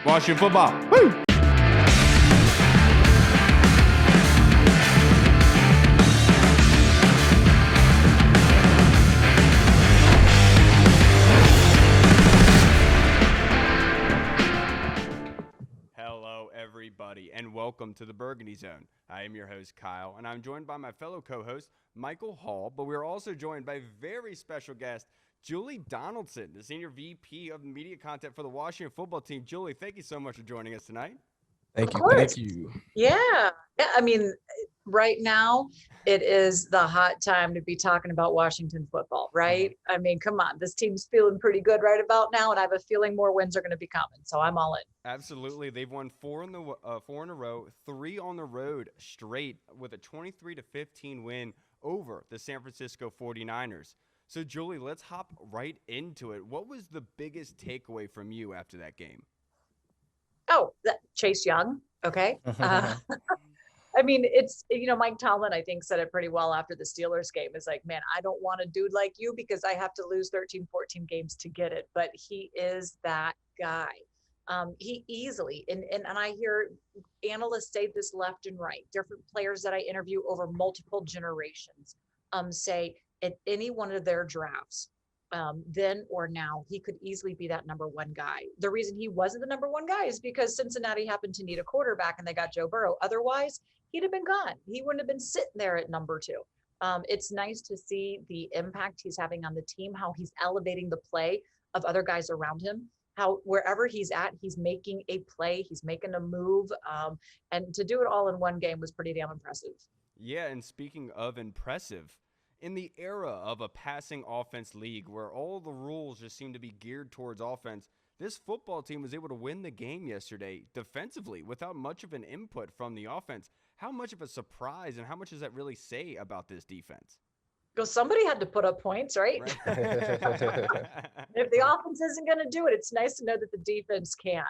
Washington football. Woo! Hello, everybody, and welcome to the Burgundy Zone. I am your host, Kyle, and I'm joined by my fellow co-host, Michael Hall, but we're also joined by a very special guest, Julie Donaldson, the Senior VP of Media Content for the Washington football team. Julie, thank you so much for joining us tonight. Thank you. Yeah. I mean, right now it is the hot time to be talking about Washington football, right? I mean, come on, this team's feeling pretty good right about now, and I have a feeling more wins are going to be coming, so I'm all in. Absolutely. They've won four in a row, 3 on the road straight with a 23-15 win over the San Francisco 49ers. So, Julie, let's hop right into it. What was the biggest takeaway from you after that game? Oh, Chase Young. Okay. I mean, it's, Mike Tomlin, I think, said it pretty well after the Steelers game. Is like, man, I don't want a dude like you because I have to lose 13, 14 games to get it. But he is that guy. He easily, and I hear analysts say this left and right, different players that I interview over multiple generations say at any one of their drafts, then or now, he could easily be that number one guy. The reason he wasn't the number one guy is because Cincinnati happened to need a quarterback and they got Joe Burrow. Otherwise, he'd have been gone. He wouldn't have been sitting there at number 2. It's nice to see the impact he's having on the team, how he's elevating the play of other guys around him, how wherever he's at, he's making a play, he's making a move. And to do it all in one game was pretty damn impressive. Yeah, and speaking of impressive, in the era of a passing offense league where all the rules just seem to be geared towards offense, this football team was able to win the game yesterday defensively without much of an input from the offense. How much of a surprise and how much does that really say about this defense? Because somebody had to put up points, right? If the offense isn't going to do it, it's nice to know that the defense can.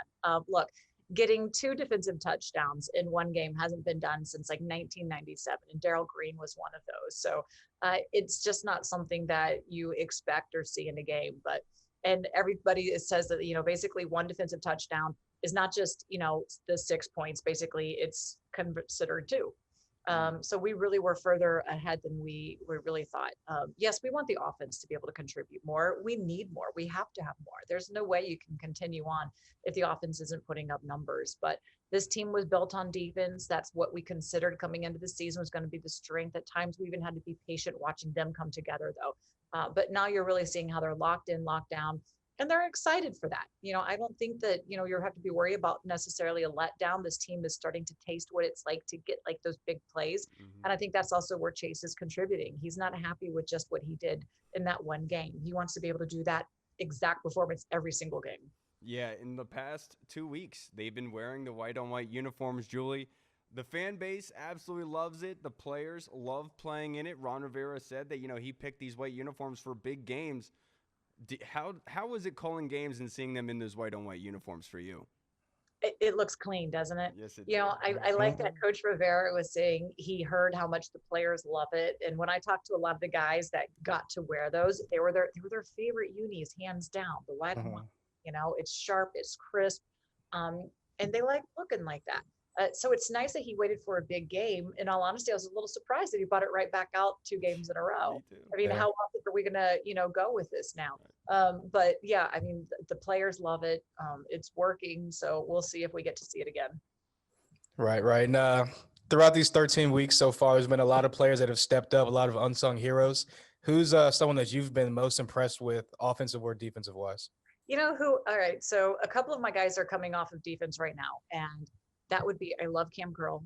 Look, getting 2 defensive touchdowns in one game hasn't been done since like 1997, and Darrell Green was one of those. So it's just not something that you expect or see in a game. And everybody says that, basically one defensive touchdown is not just, the 6 points. Basically, it's considered 2. So we really were further ahead than we really thought. Yes, we want the offense to be able to contribute more. We need more. We have to have more. There's no way you can continue on if the offense isn't putting up numbers. But this team was built on defense. That's what we considered coming into the season was going to be the strength. At times, we even had to be patient watching them come together, though. But now you're really seeing how they're locked in, locked down. And they're excited for that. I don't think that, you have to be worried about necessarily a letdown. This team is starting to taste what it's like to get like those big plays. And I think that's also where Chase is contributing. He's not happy with just what he did in that one game. He wants to be able to do that exact performance every single game. Yeah, in the past 2 weeks, they've been wearing the white on white uniforms, Julie. The fan base absolutely loves it. The players love playing in it. Ron Rivera said that, he picked these white uniforms for big games. How was it calling games and seeing them in those white on white uniforms for you? It looks clean, doesn't it? Yes, it does. I like that Coach Rivera was saying he heard how much the players love it. And when I talked to a lot of the guys that got to wear those, they were their favorite unis, hands down. The white on white, it's sharp, it's crisp, and they like looking like that. So it's nice that he waited for a big game. In all honesty, I was a little surprised that he brought it right back out 2 games in a row. I mean, how often are we going to, go with this now? But yeah, I mean, the players love it. It's working. So we'll see if we get to see it again. Right. And throughout these 13 weeks so far, there's been a lot of players that have stepped up, a lot of unsung heroes. Who's someone that you've been most impressed with, offensive or defensive wise? All right. So a couple of my guys are coming off of defense right now. And that would be, I love Cam Curl.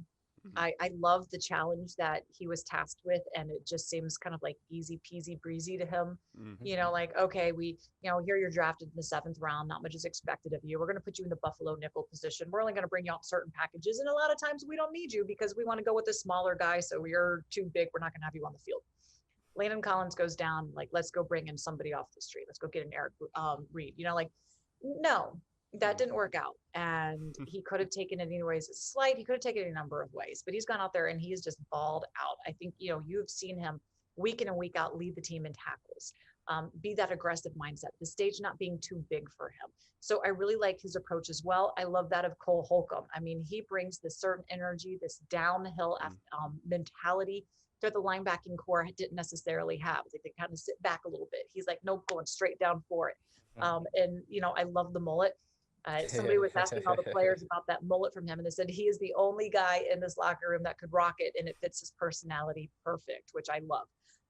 I love the challenge that he was tasked with, and it just seems kind of like easy peasy breezy to him. Like, okay, here you're drafted in the 7th round, not much is expected of you. We're going to put you in the Buffalo nickel position. We're only going to bring you out certain packages, and a lot of times we don't need you because we want to go with a smaller guy, so you're too big. We're not going to have you on the field. Landon Collins goes down, like, let's go bring in somebody off the street. Let's go get an Eric Reed. No. That didn't work out, and he could have taken it any ways. It's slight. He could have taken it a number of ways, but he's gone out there and he's just balled out. I think, you've seen him week in and week out lead the team in tackles. be that aggressive mindset, the stage not being too big for him. So I really like his approach as well. I love that of Cole Holcomb. I mean, he brings this certain energy, this downhill mentality that the linebacking core didn't necessarily have. They kind of sit back a little bit. He's like, nope, going straight down for it. And, I love the mullet. Somebody was asking all the players about that mullet from him, and they said he is the only guy in this locker room that could rock it, and it fits his personality perfect, which I love.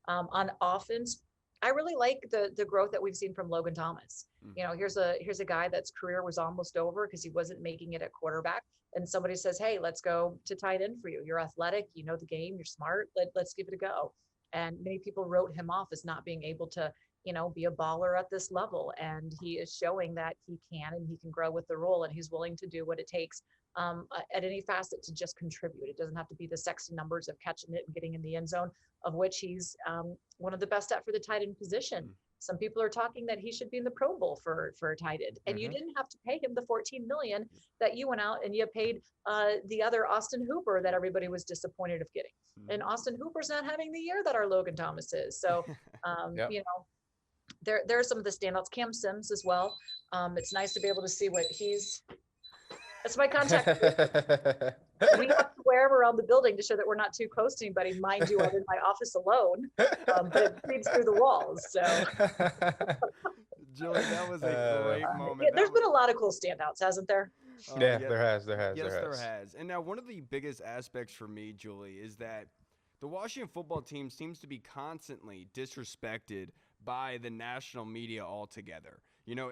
On offense, I really like the growth that we've seen from Logan Thomas. Here's a guy that's career was almost over because he wasn't making it at quarterback. And somebody says, hey, let's go to tight end for you. You're athletic, you know the game, you're smart. Let's give it a go. And many people wrote him off as not being able to, be a baller at this level. And he is showing that he can, and he can grow with the role, and he's willing to do what it takes at any facet to just contribute. It doesn't have to be the sexy numbers of catching it and getting in the end zone, of which he's one of the best at for the tight end position. Some people are talking that he should be in the Pro Bowl for a tight end, and you didn't have to pay him the $14 million that you went out and you paid the other Austin Hooper that everybody was disappointed of getting. And Austin Hooper's not having the year that our Logan Thomas is. So, there are some of the standouts. Cam Sims as well. It's nice to be able to see what he's. That's my contact. We have to wear him around the building to show that we're not too close to anybody. Mind you, I'm in my office alone, but it feeds through the walls. So, Julie, that was a great moment. Yeah, there's been a lot of cool standouts, hasn't there? There has. Yes, there has. And now one of the biggest aspects for me, Julie, is that the Washington football team seems to be constantly disrespected by the national media altogether.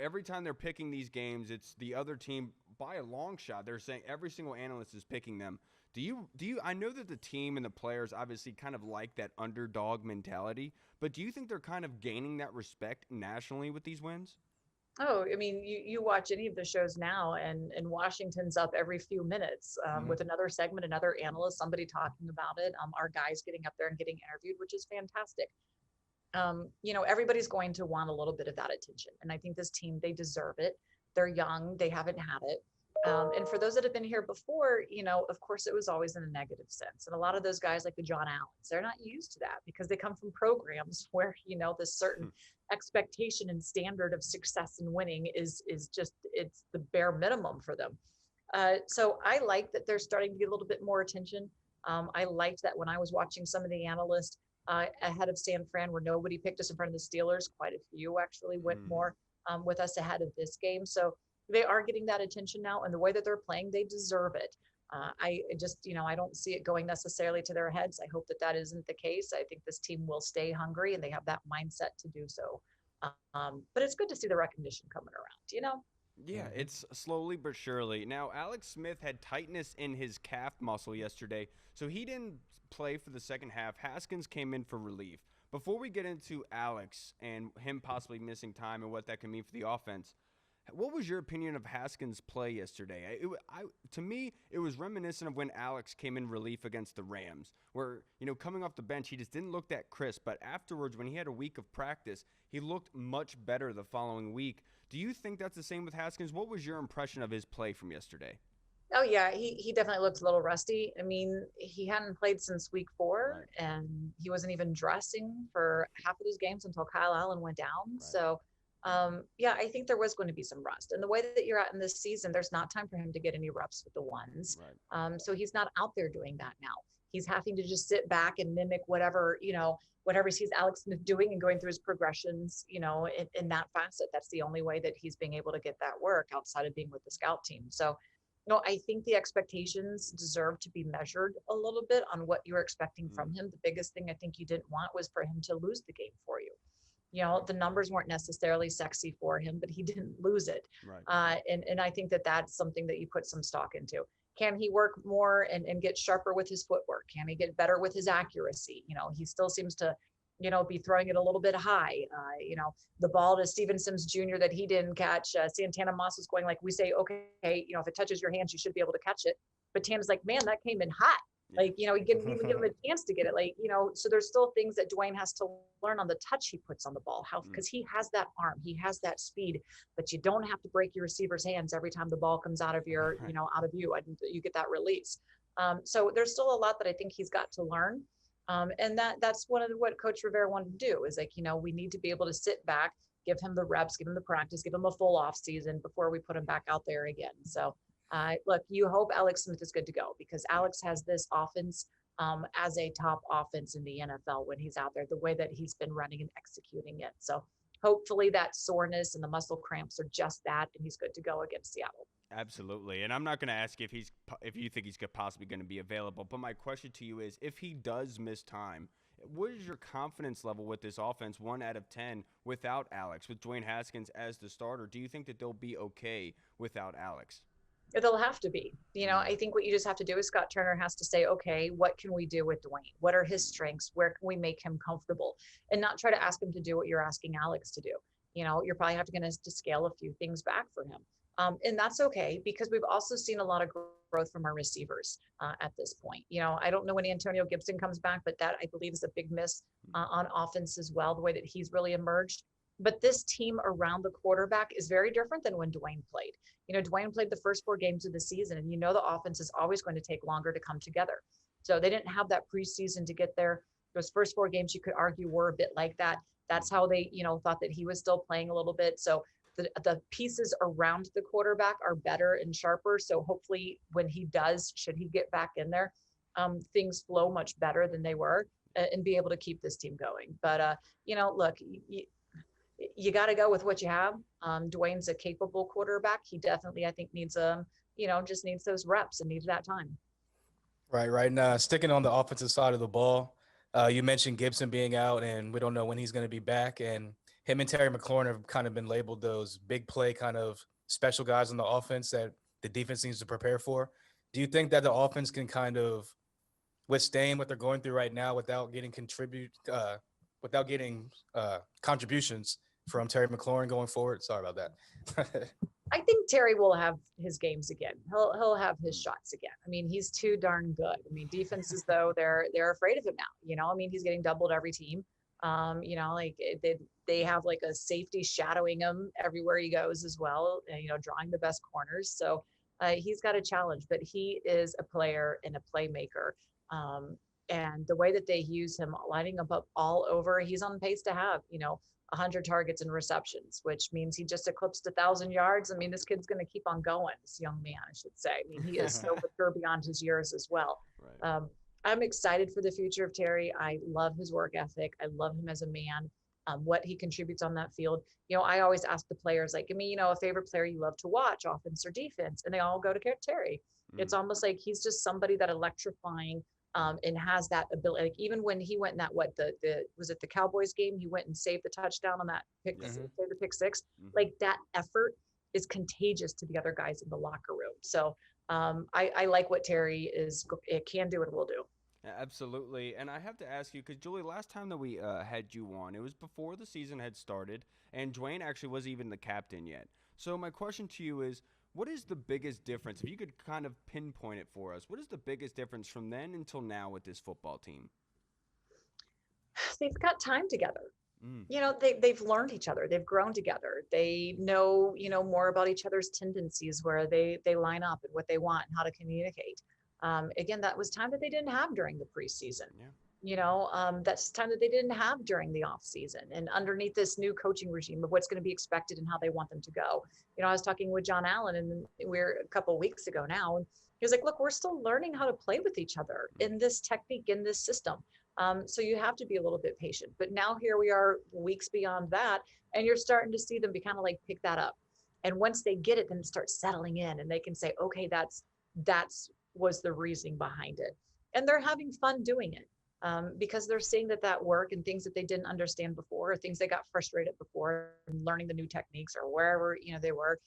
Every time they're picking these games, it's the other team by a long shot. They're saying every single analyst is picking them. Do you I know that the team and the players obviously kind of like that underdog mentality, but do you think they're kind of gaining that respect nationally with these wins? Oh, I mean, you watch any of the shows now, and Washington's up every few minutes with another segment, another analyst, somebody talking about it. Our guys getting up there and getting interviewed, which is fantastic. Everybody's going to want a little bit of that attention. And I think this team, they deserve it. They're young. They haven't had it. And for those that have been here before, of course, it was always in a negative sense. And a lot of those guys like the John Allens, they're not used to that because they come from programs where, this certain expectation and standard of success and winning is just, it's the bare minimum for them. So I like that they're starting to get a little bit more attention. I liked that when I was watching some of the analysts ahead of San Fran, where nobody picked us in front of the Steelers. Quite a few actually went more with us ahead of this game. So they are getting that attention now, and the way that they're playing, they deserve it. I just, I don't see it going necessarily to their heads. I hope that isn't the case. I think this team will stay hungry, and they have that mindset to do so. But it's good to see the recognition coming around, Yeah, it's slowly but surely. Now, Alex Smith had tightness in his calf muscle yesterday, so he didn't play for the second half. Haskins came in for relief. Before we get into Alex and him possibly missing time and what that can mean for the offense, what was your opinion of Haskins' play yesterday? To me, it was reminiscent of when Alex came in relief against the Rams, where, coming off the bench, he just didn't look that crisp. But afterwards, when he had a week of practice, he looked much better the following week. Do you think that's the same with Haskins? What was your impression of his play from yesterday? Oh yeah, he definitely looks a little rusty. I mean, he hadn't played since week 4, and he wasn't even dressing for half of those games until Kyle Allen went down. Right. So, I think there was going to be some rust. And the way that you're at in this season, there's not time for him to get any reps with the ones. Right. So he's not out there doing that now. He's having to just sit back and mimic whatever he sees Alex Smith doing and going through his progressions, in that facet. That's the only way that he's being able to get that work outside of being with the scout team. So, I think the expectations deserve to be measured a little bit on what you were expecting from him. The biggest thing I think you didn't want was for him to lose the game for you. The numbers weren't necessarily sexy for him, but he didn't lose it. Right. And I think that that's something that you put some stock into. Can he work more and get sharper with his footwork? Can he get better with his accuracy? He still seems to, be throwing it a little bit high. The ball to Steven Sims Jr. that he didn't catch, Santana Moss was going like, we say, okay, if it touches your hands, you should be able to catch it. But Tana's like, man, that came in hot. Like, he didn't even give him a chance to get it. Like, so there's still things that Dwayne has to learn on the touch he puts on the ball, because he has that arm, he has that speed, but you don't have to break your receiver's hands every time the ball comes out of your, out of you, and you get that release. So there's still a lot that I think he's got to learn. And that's one of what Coach Rivera wanted to do is like, we need to be able to sit back, give him the reps, give him the practice, give him a full off season before we put him back out there again. So look, you hope Alex Smith is good to go because Alex has this offense as a top offense in the NFL when he's out there, the way that he's been running and executing it. So hopefully that soreness and the muscle cramps are just that, and he's good to go against Seattle. Absolutely. And I'm not going to ask if you think he's possibly going to be available, but my question to you is if he does miss time, what is your confidence level with this offense 1 out of 10 without Alex, with Dwayne Haskins as the starter? Do you think that they'll be okay without Alex? They'll have to be. I think what you just have to do is Scott Turner has to say, okay, what can we do with Dwayne? What are his strengths? Where can we make him comfortable? And not try to ask him to do what you're asking Alex to do. You're probably going to scale a few things back for him. And that's okay because we've also seen a lot of growth from our receivers at this point. I don't know when Antonio Gibson comes back, but that I believe is a big miss on offense as well, the way that he's really emerged. But this team around the quarterback is very different than when Dwayne played. Dwayne played the first 4 games of the season, and the offense is always going to take longer to come together. So they didn't have that preseason to get there. Those first 4 games, you could argue, were a bit like that. That's how they, thought that he was still playing a little bit. So the pieces around the quarterback are better and sharper. So hopefully when he does, should he get back in there, things flow much better than they were and be able to keep this team going. But, look, you got to go with what you have. Dwayne's a capable quarterback. He definitely, I think, needs just needs those reps and needs that time. Right. Now, sticking on the offensive side of the ball, you mentioned Gibson being out, and we don't know when he's going to be back. And him and Terry McLaurin have kind of been labeled those big play kind of special guys on the offense that the defense needs to prepare for. Do you think that the offense can kind of withstand what they're going through right now without getting contributions from Terry McLaurin going forward? Sorry about that. I think Terry will have his games again. He'll have his shots again. I mean, he's too darn good. I mean, defenses though they're afraid of him now. I mean, he's getting doubled every team. Like they have like a safety shadowing him everywhere he goes as well. And, drawing the best corners. So he's got a challenge, but he is a player and a playmaker. And the way that they use him, lining him up all over, he's on pace to have 100 targets and receptions, which means he just eclipsed 1,000 yards. I mean, this kid's going to keep on going. This young man, I should say. I mean, he is so mature beyond his years as well. Right. I'm excited for the future of Terry. I love his work ethic. I love him as a man. What he contributes on that field. I always ask the players, like, give me, a favorite player you love to watch, offense or defense, and they all go to Terry. It's almost like he's just somebody that electrifying. And has that ability. Like even when he went in that, was it the Cowboys game? He went and saved the touchdown on that pick, saved the pick 6. Like that effort is contagious to the other guys in the locker room. So I like what Terry can do and will do. Yeah, absolutely. And I have to ask you, because Julie, last time that we had you on, it was before the season had started, and Dwayne actually wasn't even the captain yet. So my question to you is, what is the biggest difference? If you could kind of pinpoint it for us, what is the biggest difference from then until now with this football team? They've got time together. They've learned each other. They've grown together. They know, more about each other's tendencies, where they line up and what they want and how to communicate. Again, that was time that they didn't have during the preseason. Yeah. That's time that they didn't have during the off season and underneath this new coaching regime of what's going to be expected and how they want them to go. I was talking with John Allen and we're a couple of weeks ago now, and he was like, look, we're still learning how to play with each other in this technique, in this system. So you have to be a little bit patient, but now here we are weeks beyond that, and you're starting to see them be kind of like pick that up. And once they get it, then it starts settling in and they can say, okay, that's was the reasoning behind it. And they're having fun doing it. Because they're seeing that work and things that they didn't understand before, or things they got frustrated before, and learning the new techniques or wherever, they were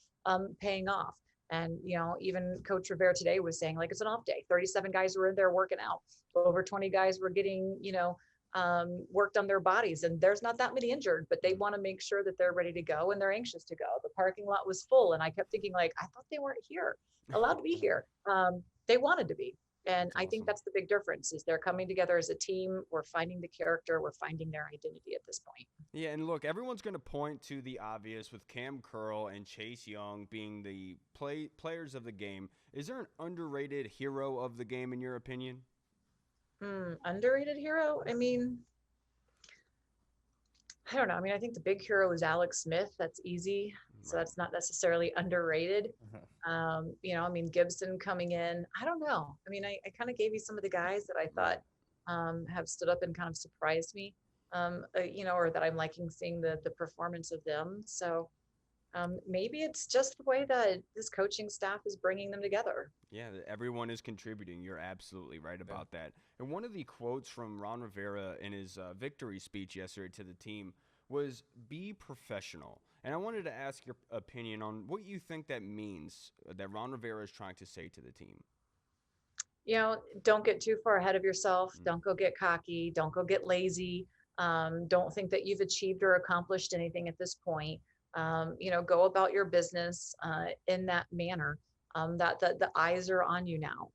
paying off. And, even Coach Rivera today was saying, like, it's an off day. 37 guys were in there working out. Over 20 guys were getting, worked on their bodies. And there's not that many injured, but they want to make sure that they're ready to go and they're anxious to go. The parking lot was full. And I kept thinking, like, I thought they weren't allowed to be here. They wanted to be. And I think that's the big difference is they're coming together as a team. We're finding the character. We're finding their identity at this point. Yeah, and look, everyone's going to point to the obvious with Cam Curl and Chase Young being the players of the game. Is there an underrated hero of the game in your opinion? Underrated hero. I mean, I don't know. I mean, I think the big hero is Alex Smith. That's easy. So Right. that's not necessarily underrated. Mhm. I mean, Gibson coming in. I don't know. I mean, I kind of gave you some of the guys that I thought Right. have stood up and kind of surprised me, or that I'm liking seeing the performance of them. So maybe it's just the way that this coaching staff is bringing them together. Yeah, everyone is contributing. You're absolutely right Yeah. about that. And one of the quotes from Ron Rivera in his victory speech yesterday to the team was be professional. And I wanted to ask your opinion on what you think that means that Ron Rivera is trying to say to the team. Don't get too far ahead of yourself. Mm. Don't go get cocky. Don't go get lazy. Don't think that you've achieved or accomplished anything at this point. Go about your business in that manner. That the eyes are on you now.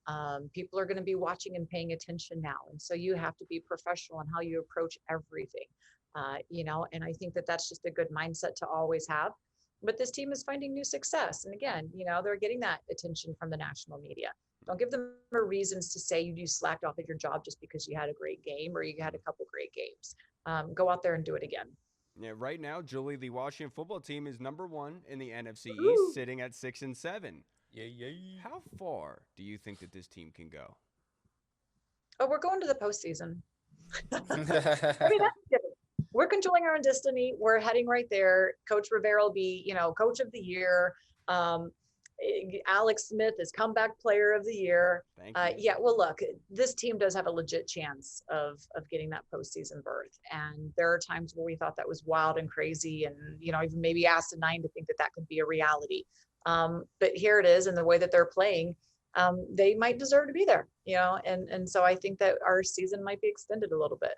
People are going to be watching and paying attention now, and so you have to be professional in how you approach everything. And I think that that's just a good mindset to always have. But this team is finding new success, and again, they're getting that attention from the national media. Don't give them a reasons to say you slacked off at your job just because you had a great game or you had a couple great games. Go out there and do it again. Yeah, right now, Julie, the Washington football team is number one in the NFC East, Woo! sitting at 6-7. Yeah, yeah. How far do you think that this team can go? Oh, we're going to the postseason. I mean, that's good. We're controlling our own destiny. We're heading right there. Coach Rivera will be, coach of the year. Um, Alex Smith is comeback player of the year. Thank you. Yeah, well, look, this team does have a legit chance of getting that postseason berth. And there are times where we thought that was wild and crazy, and even maybe asinine to think that that could be a reality. But here it is, and the way that they're playing, they might deserve to be there. And so I think that our season might be extended a little bit.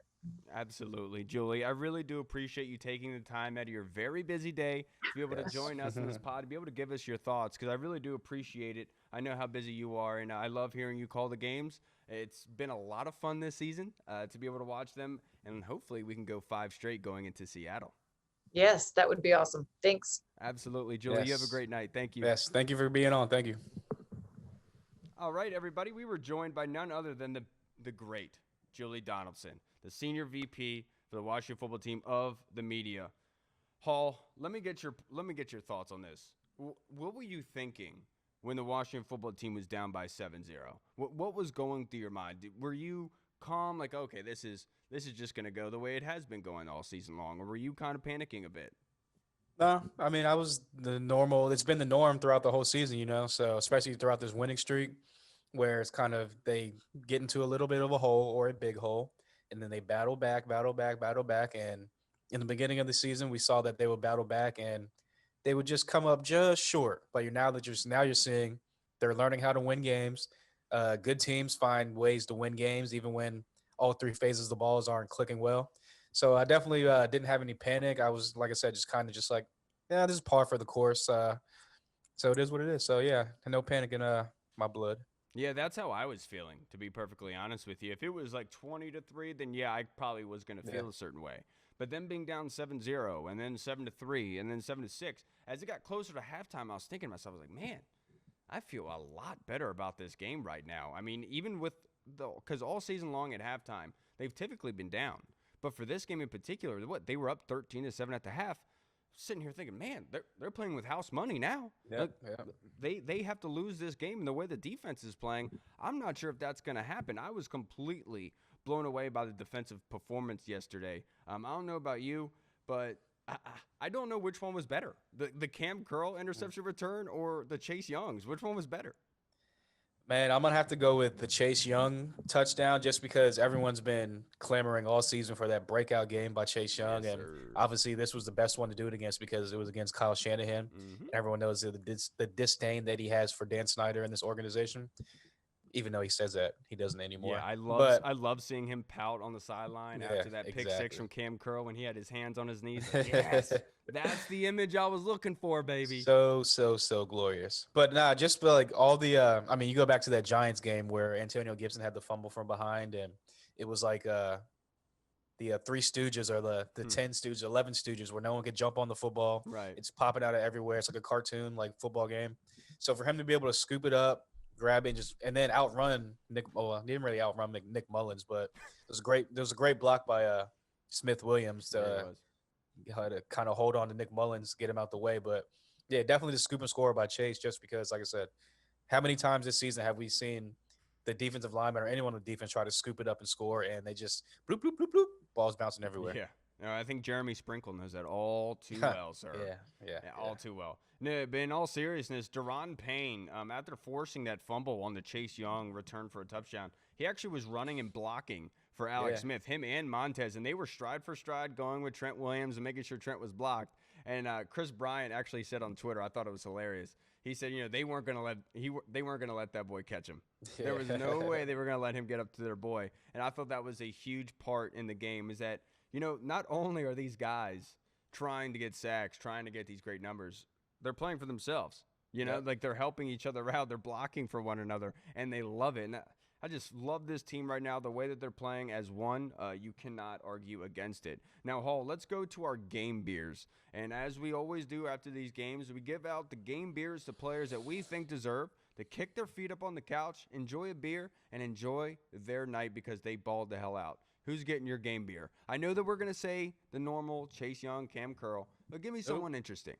Absolutely, Julie. I really do appreciate you taking the time out of your very busy day to be able to Yes. join us in this pod, to be able to give us your thoughts, because I really do appreciate it. I know how busy you are, and I love hearing you call the games. It's been a lot of fun this season to be able to watch them, and hopefully we can go 5 straight going into Seattle. Yes, that would be awesome. Thanks. Absolutely, Julie. You have a Yes. great night. Thank you. Yes. Thank you for being on. Thank you. All right, everybody. We were joined by none other than the great Julie Donaldson, the senior VP for the Washington football team of the media. Hall, let me get your thoughts on this. What were you thinking when the Washington football team was down by 7-0? What was going through your mind? Were you calm, like, okay, this is just going to go the way it has been going all season long, or were you kind of panicking a bit? No, I mean, I was the normal. It's been the norm throughout the whole season, So especially throughout this winning streak, where it's kind of they get into a little bit of a hole or a big hole, and then they battle back, battle back, battle back. And in the beginning of the season, we saw that they would battle back and they would just come up just short. But now you're seeing they're learning how to win games. Good teams find ways to win games even when all three phases of the balls aren't clicking well. So I definitely didn't have any panic. I was, like I said, just kind of just like, yeah, this is par for the course. So it is what it is. So yeah, no panic in my blood. Yeah, that's how I was feeling, to be perfectly honest with you. If it was like 20-3, then yeah, I probably was going to Yeah. feel a certain way. But then being down 7-0 and then 7-3 and then 7-6, as it got closer to halftime, I was thinking to myself, I was like, man, I feel a lot better about this game right now. I mean, even with because all season long at halftime, they've typically been down. But for this game in particular, they were up 13-7 at the half. Sitting here thinking, man, they're playing with house money now. Yeah, Like, yeah. they have to lose this game, and the way the defense is playing, I'm not sure if that's going to happen. I was completely blown away by the defensive performance yesterday. I don't know about you, but I don't know which one was better, the Cam Curl interception return or the Chase Young's. Which one was better? Man, I'm gonna have to go with the Chase Young touchdown just because everyone's been clamoring all season for that breakout game by Chase Young, Yes, and sir. obviously this was the best one to do it against because it was against Kyle Shanahan. Mm-hmm. Everyone knows the disdain that he has for Dan Snyder and this organization, even though he says that he doesn't Yeah, anymore. I But love seeing him pout on the sideline yeah, after that pick six exactly. from Cam Curl when he had his hands on his knees. Like, yes, that's the image I was looking for, baby. So glorious. But nah, just like all the I mean, you go back to that Giants game where Antonio Gibson had the fumble from behind, and it was like the Three Stooges or the 10 Stooges, 11 Stooges, where no one could jump on the football. Right. It's popping out of everywhere. It's like a cartoon, like football game. So for him to be able to scoop it up, grab it and then outrun Nick. Well, he didn't really outrun Nick Mullins, but there was a great block by Smith Williams Yeah, it to was. kind of hold on to Nick Mullins, get him out the way. But yeah, definitely the scoop and score by Chase, just because, like I said, how many times this season have we seen the defensive lineman or anyone on the defense try to scoop it up and score, and they just bloop bloop bloop bloop, balls bouncing everywhere. Yeah. No, I think Jeremy Sprinkle knows that all too yeah, well, sir. yeah, Yeah, all too well. No, but in all seriousness, Deron Payne, after forcing that fumble on the Chase Young return for a touchdown, he actually was running and blocking for Alex yeah. Smith, him and Montez, and they were stride for stride going with Trent Williams and making sure Trent was blocked. And Chris Bryant actually said on Twitter, I thought it was hilarious. He said, they weren't gonna let that boy catch him. There was no way they were gonna let him get up to their boy. And I thought that was a huge part in the game. Is that not only are these guys trying to get sacks, trying to get these great numbers, they're playing for themselves. Like they're helping each other out. They're blocking for one another, and they love it. And I just love this team right now. The way that they're playing as one, you cannot argue against it. Now, Hall, let's go to our game beers. And as we always do after these games, we give out the game beers to players that we think deserve to kick their feet up on the couch, enjoy a beer, and enjoy their night because they balled the hell out. Who's getting your game beer? I know that we're going to say the normal Chase Young, Cam Curl, but give me someone interesting.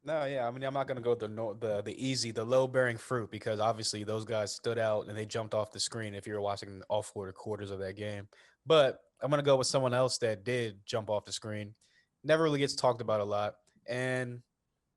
No, yeah. I mean, I'm not gonna go the easy, the low bearing fruit, because obviously those guys stood out and they jumped off the screen if you were watching all 4 quarters of that game. But I'm gonna go with someone else that did jump off the screen. Never really gets talked about a lot and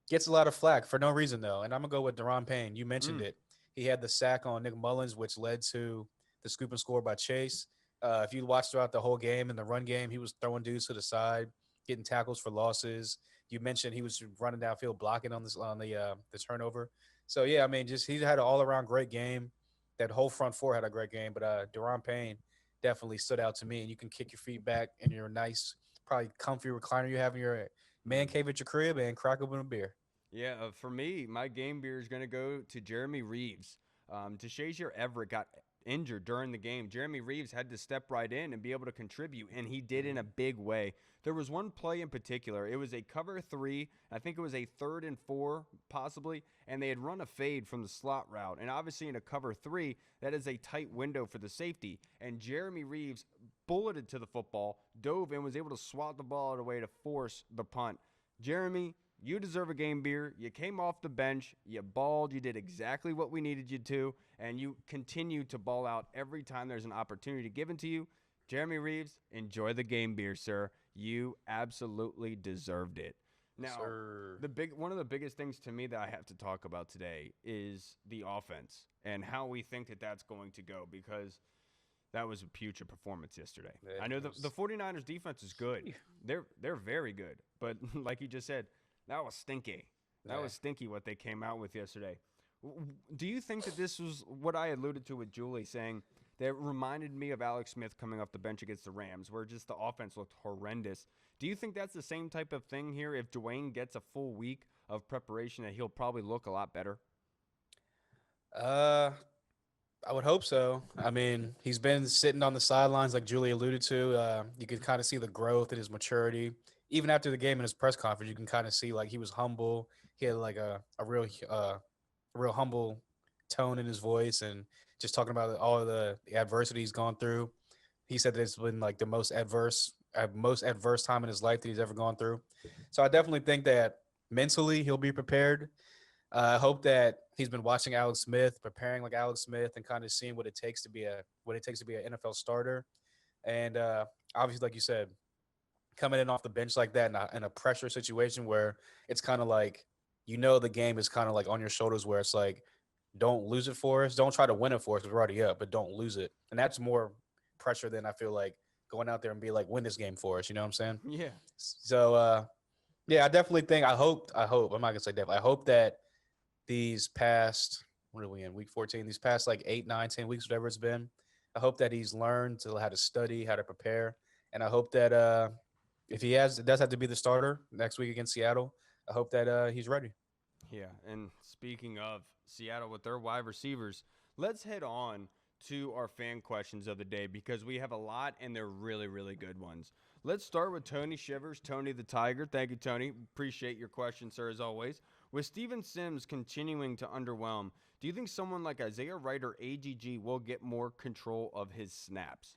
gets a lot of flack for no reason though. And I'm gonna go with Deron Payne. You mentioned Mm. it. He had the sack on Nick Mullins, which led to the scoop and score by Chase. If you watched throughout the whole game in the run game, he was throwing dudes to the side, getting tackles for losses. You mentioned he was running downfield, blocking on the turnover. So yeah, I mean, just he had an all around great game. That whole front four had a great game, but Deron Payne definitely stood out to me. And you can kick your feet back in your nice, probably comfy recliner you have in your man cave at your crib and crack open a beer. Yeah, for me, my game beer is going to go to Jeremy Reeves. Shazier Everett got injured during the game. Jeremy Reeves had to step right in and be able to contribute, and he did in a big way. There was one play in particular. It was a cover 3. I think it was a 3rd and 4, possibly, and they had run a fade from the slot route. And obviously in a cover 3, that is a tight window for the safety. And Jeremy Reeves bulleted to the football, dove, and was able to swat the ball away to force the punt. Jeremy, you deserve a game beer. You came off the bench. You balled. You did exactly what we needed you to. And you continue to ball out every time there's an opportunity given to you. Jeremy Reeves, enjoy the game beer, sir. You absolutely deserved it. Now, one of the biggest things to me that I have to talk about today is the offense and how we think that that's going to go, because that was a putrid performance yesterday. I know the 49ers defense is good. They're very good. But like you just said, that was stinky. That was stinky what they came out with yesterday. Do you think that this was what I alluded to with Julie, saying that it reminded me of Alex Smith coming off the bench against the Rams, where just the offense looked horrendous? Do you think that's the same type of thing here? If Dwayne gets a full week of preparation, that he'll probably look a lot better? I would hope so. I mean, he's been sitting on the sidelines, like Julie alluded to. You could kind of see the growth in his maturity. Even after the game in his press conference, you can kind of see like he was humble. He had like a real humble tone in his voice, and just talking about all of the adversity he's gone through. He said that it's been like the most adverse time in his life that he's ever gone through. So I definitely think that mentally he'll be prepared. I hope that he's been watching Alex Smith, preparing like Alex Smith, and kind of seeing what it takes to be an NFL starter. And obviously, like you said, coming in off the bench like that in a pressure situation where it's kind of like, the game is kind of like on your shoulders, where it's like, don't lose it for us. Don't try to win it for us because we're already up, but don't lose it. And that's more pressure than I feel like going out there and be like, win this game for us. You know what I'm saying? Yeah. So, yeah, I definitely think, I'm not going to say definitely. I hope that these past, what are we in, week 14, these past like 8, 9, 10 weeks, whatever it's been, I hope that he's learned how to study, how to prepare. And I hope that if he does have to be the starter next week against Seattle, I hope that he's ready. Yeah, and speaking of Seattle with their wide receivers, let's head on to our fan questions of the day, because we have a lot and they're really, really good ones. Let's start with Tony Shivers, Tony the Tiger. Thank you, Tony. Appreciate your question, sir, as always. With Steven Sims continuing to underwhelm, Do you think someone like Isaiah Wright or AGG will get more control of his snaps?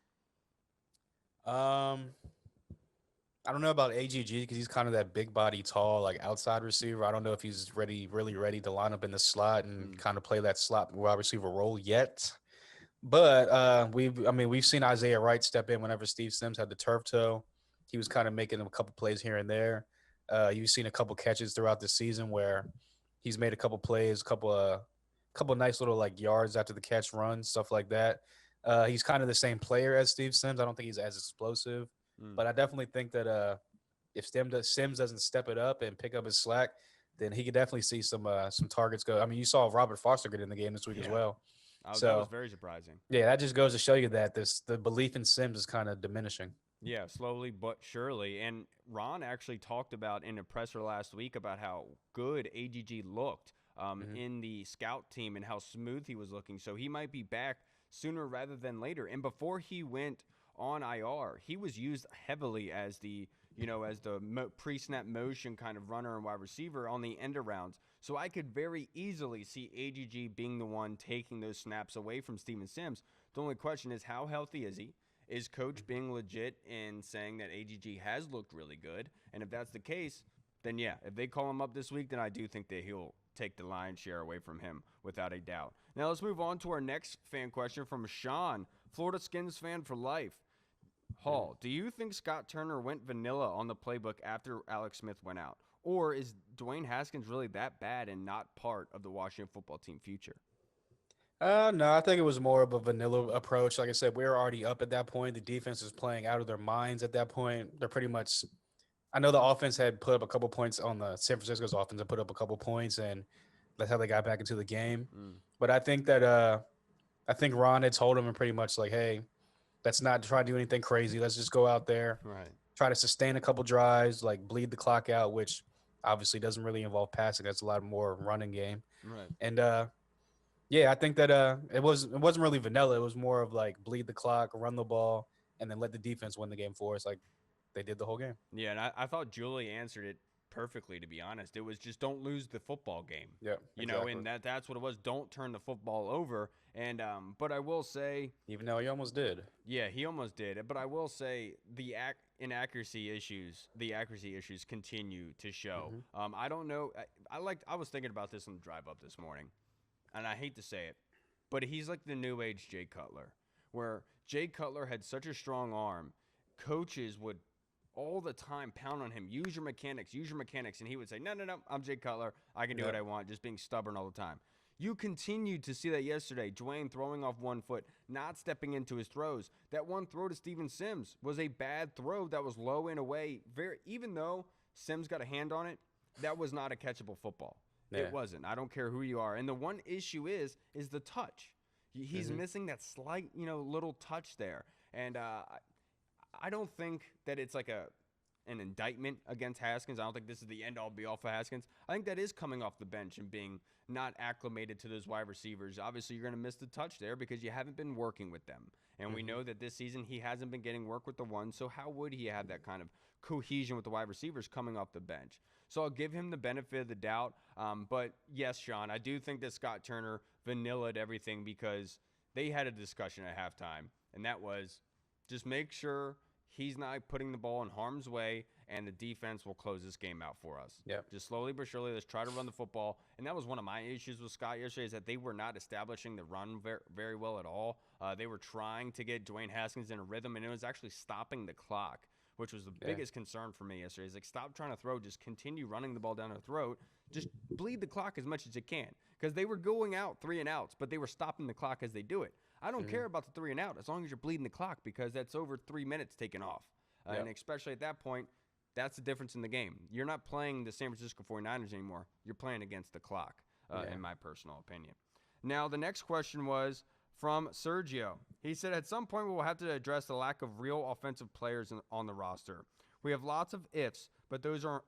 I don't know about AGG because he's kind of that big body, tall, like outside receiver. I don't know if he's really ready to line up in the slot and kind of play that slot wide receiver role yet. But we've seen Isaiah Wright step in whenever Steve Sims had the turf toe. He was kind of making a couple plays here and there. You've seen a couple catches throughout the season where he's made a couple plays, couple nice little like yards after the catch run, stuff like that. He's kind of the same player as Steve Sims. I don't think he's as explosive, but I definitely think that if Sims doesn't step it up and pick up his slack, then he could definitely see some targets go. I mean, you saw Robert Foster get in the game this week as well. That was very surprising. Yeah, that just goes to show you that the belief in Sims is kind of diminishing. Yeah, slowly but surely. And Ron actually talked about in a presser last week about how good AGG looked in the scout team and how smooth he was looking. So he might be back sooner rather than later. And before he went on IR, he was used heavily as the pre-snap motion kind of runner and wide receiver on the end arounds. So I could very easily see AGG being the one taking those snaps away from Steven Sims. The only question is, how healthy is he? Is coach being legit in saying that AGG has looked really good? And if that's the case, then yeah, if they call him up this week, then I do think that he'll take the lion's share away from him without a doubt. Now let's move on to our next fan question from Sean, Florida Skins fan for life. Hall, do you think Scott Turner went vanilla on the playbook after Alex Smith went out? Or is Dwayne Haskins really that bad and not part of the Washington football team future? No, I think it was more of a vanilla approach. Like I said, we were already up at that point. The defense was playing out of their minds at that point. They're pretty much – I know the offense had put up a couple points on the San Francisco's offense and put up a couple points, and that's how they got back into the game. But I think that I think Ron had told him pretty much like, hey, let's not try to do anything crazy. Let's just go out there, try to sustain a couple drives, like bleed the clock out, which obviously doesn't really involve passing. That's a lot more running game. Right. And yeah, I think that it wasn't really vanilla. It was more of like bleed the clock, run the ball, and then let the defense win the game for us, like they did the whole game. Yeah, and I thought Julie answered it perfectly, to be honest. It was just don't lose the football game. Yeah, exactly. And that's what it was. Don't turn the football over. And but I will say, even though he almost did. Yeah, he almost did. But I will say the accuracy issues continue to show. I don't know. I was thinking about this on the drive up this morning, and I hate to say it, but he's like the new age Jay Cutler, where Jay Cutler had such a strong arm. Coaches would all the time pound on him, use your mechanics, and he would say, no, I'm Jay Cutler. I can do what I want, just being stubborn all the time. You continued to see that yesterday. Dwayne throwing off 1 foot, not stepping into his throws. That one throw to Steven Sims was a bad throw that was low and away. Even though Sims got a hand on it, that was not a catchable football. Yeah. It wasn't. I don't care who you are. And the one issue is the touch. He's missing that slight, little touch there. And I don't think that it's like an indictment against Haskins. I don't think this is the end-all, be-all for Haskins. I think that is coming off the bench and being not acclimated to those wide receivers. Obviously, you're going to miss the touch there because you haven't been working with them. And we know that this season he hasn't been getting work with the ones, so how would he have that kind of cohesion with the wide receivers coming off the bench? So I'll give him the benefit of the doubt. But, yes, Sean, I do think that Scott Turner vanillaed everything because they had a discussion at halftime, and that was just make sure he's not putting the ball in harm's way, and the defense will close this game out for us. Yeah. Just slowly but surely, let's try to run the football. And that was one of my issues with Scott yesterday, is that they were not establishing the run very well at all. They were trying to get Dwayne Haskins in a rhythm, and it was actually stopping the clock, which was the biggest concern for me yesterday. It's like, stop trying to throw. Just continue running the ball down their throat. Just bleed the clock as much as you can. Because they were going out 3 and outs, but they were stopping the clock as they do it. I don't care about the 3 and out as long as you're bleeding the clock, because that's over 3 minutes taken off. And especially at that point, that's the difference in the game. You're not playing the San Francisco 49ers anymore. You're playing against the clock, in my personal opinion. Now, the next question was from Sergio. He said, at some point, we'll have to address the lack of real offensive players on the roster. We have lots of ifs, but those are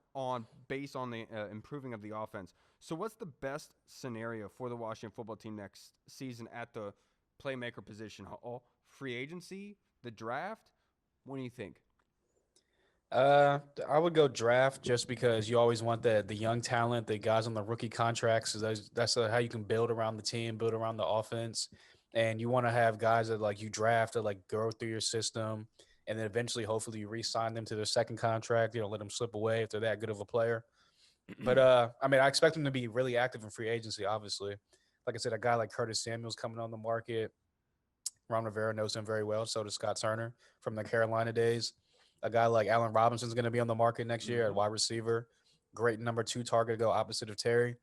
based on the improving of the offense. So what's the best scenario for the Washington football team next season at the playmaker position? Free agency? The draft? What do you think? I would go draft just because you always want the young talent, the guys on the rookie contracts. 'Cause that's how you can build around the team, build around the offense, and you want to have guys that like you draft to like go through your system, and then eventually, hopefully, you re-sign them to their second contract. You know, let them slip away if they're that good of a player. But I mean, I expect them to be really active in free agency. Obviously, like I said, a guy like Curtis Samuel's coming on the market. Ron Rivera knows him very well. So does Scott Turner from the Carolina days. A guy like Allen Robinson's going to be on the market next year at Hmm. wide receiver. Great number two target to go opposite of Terry.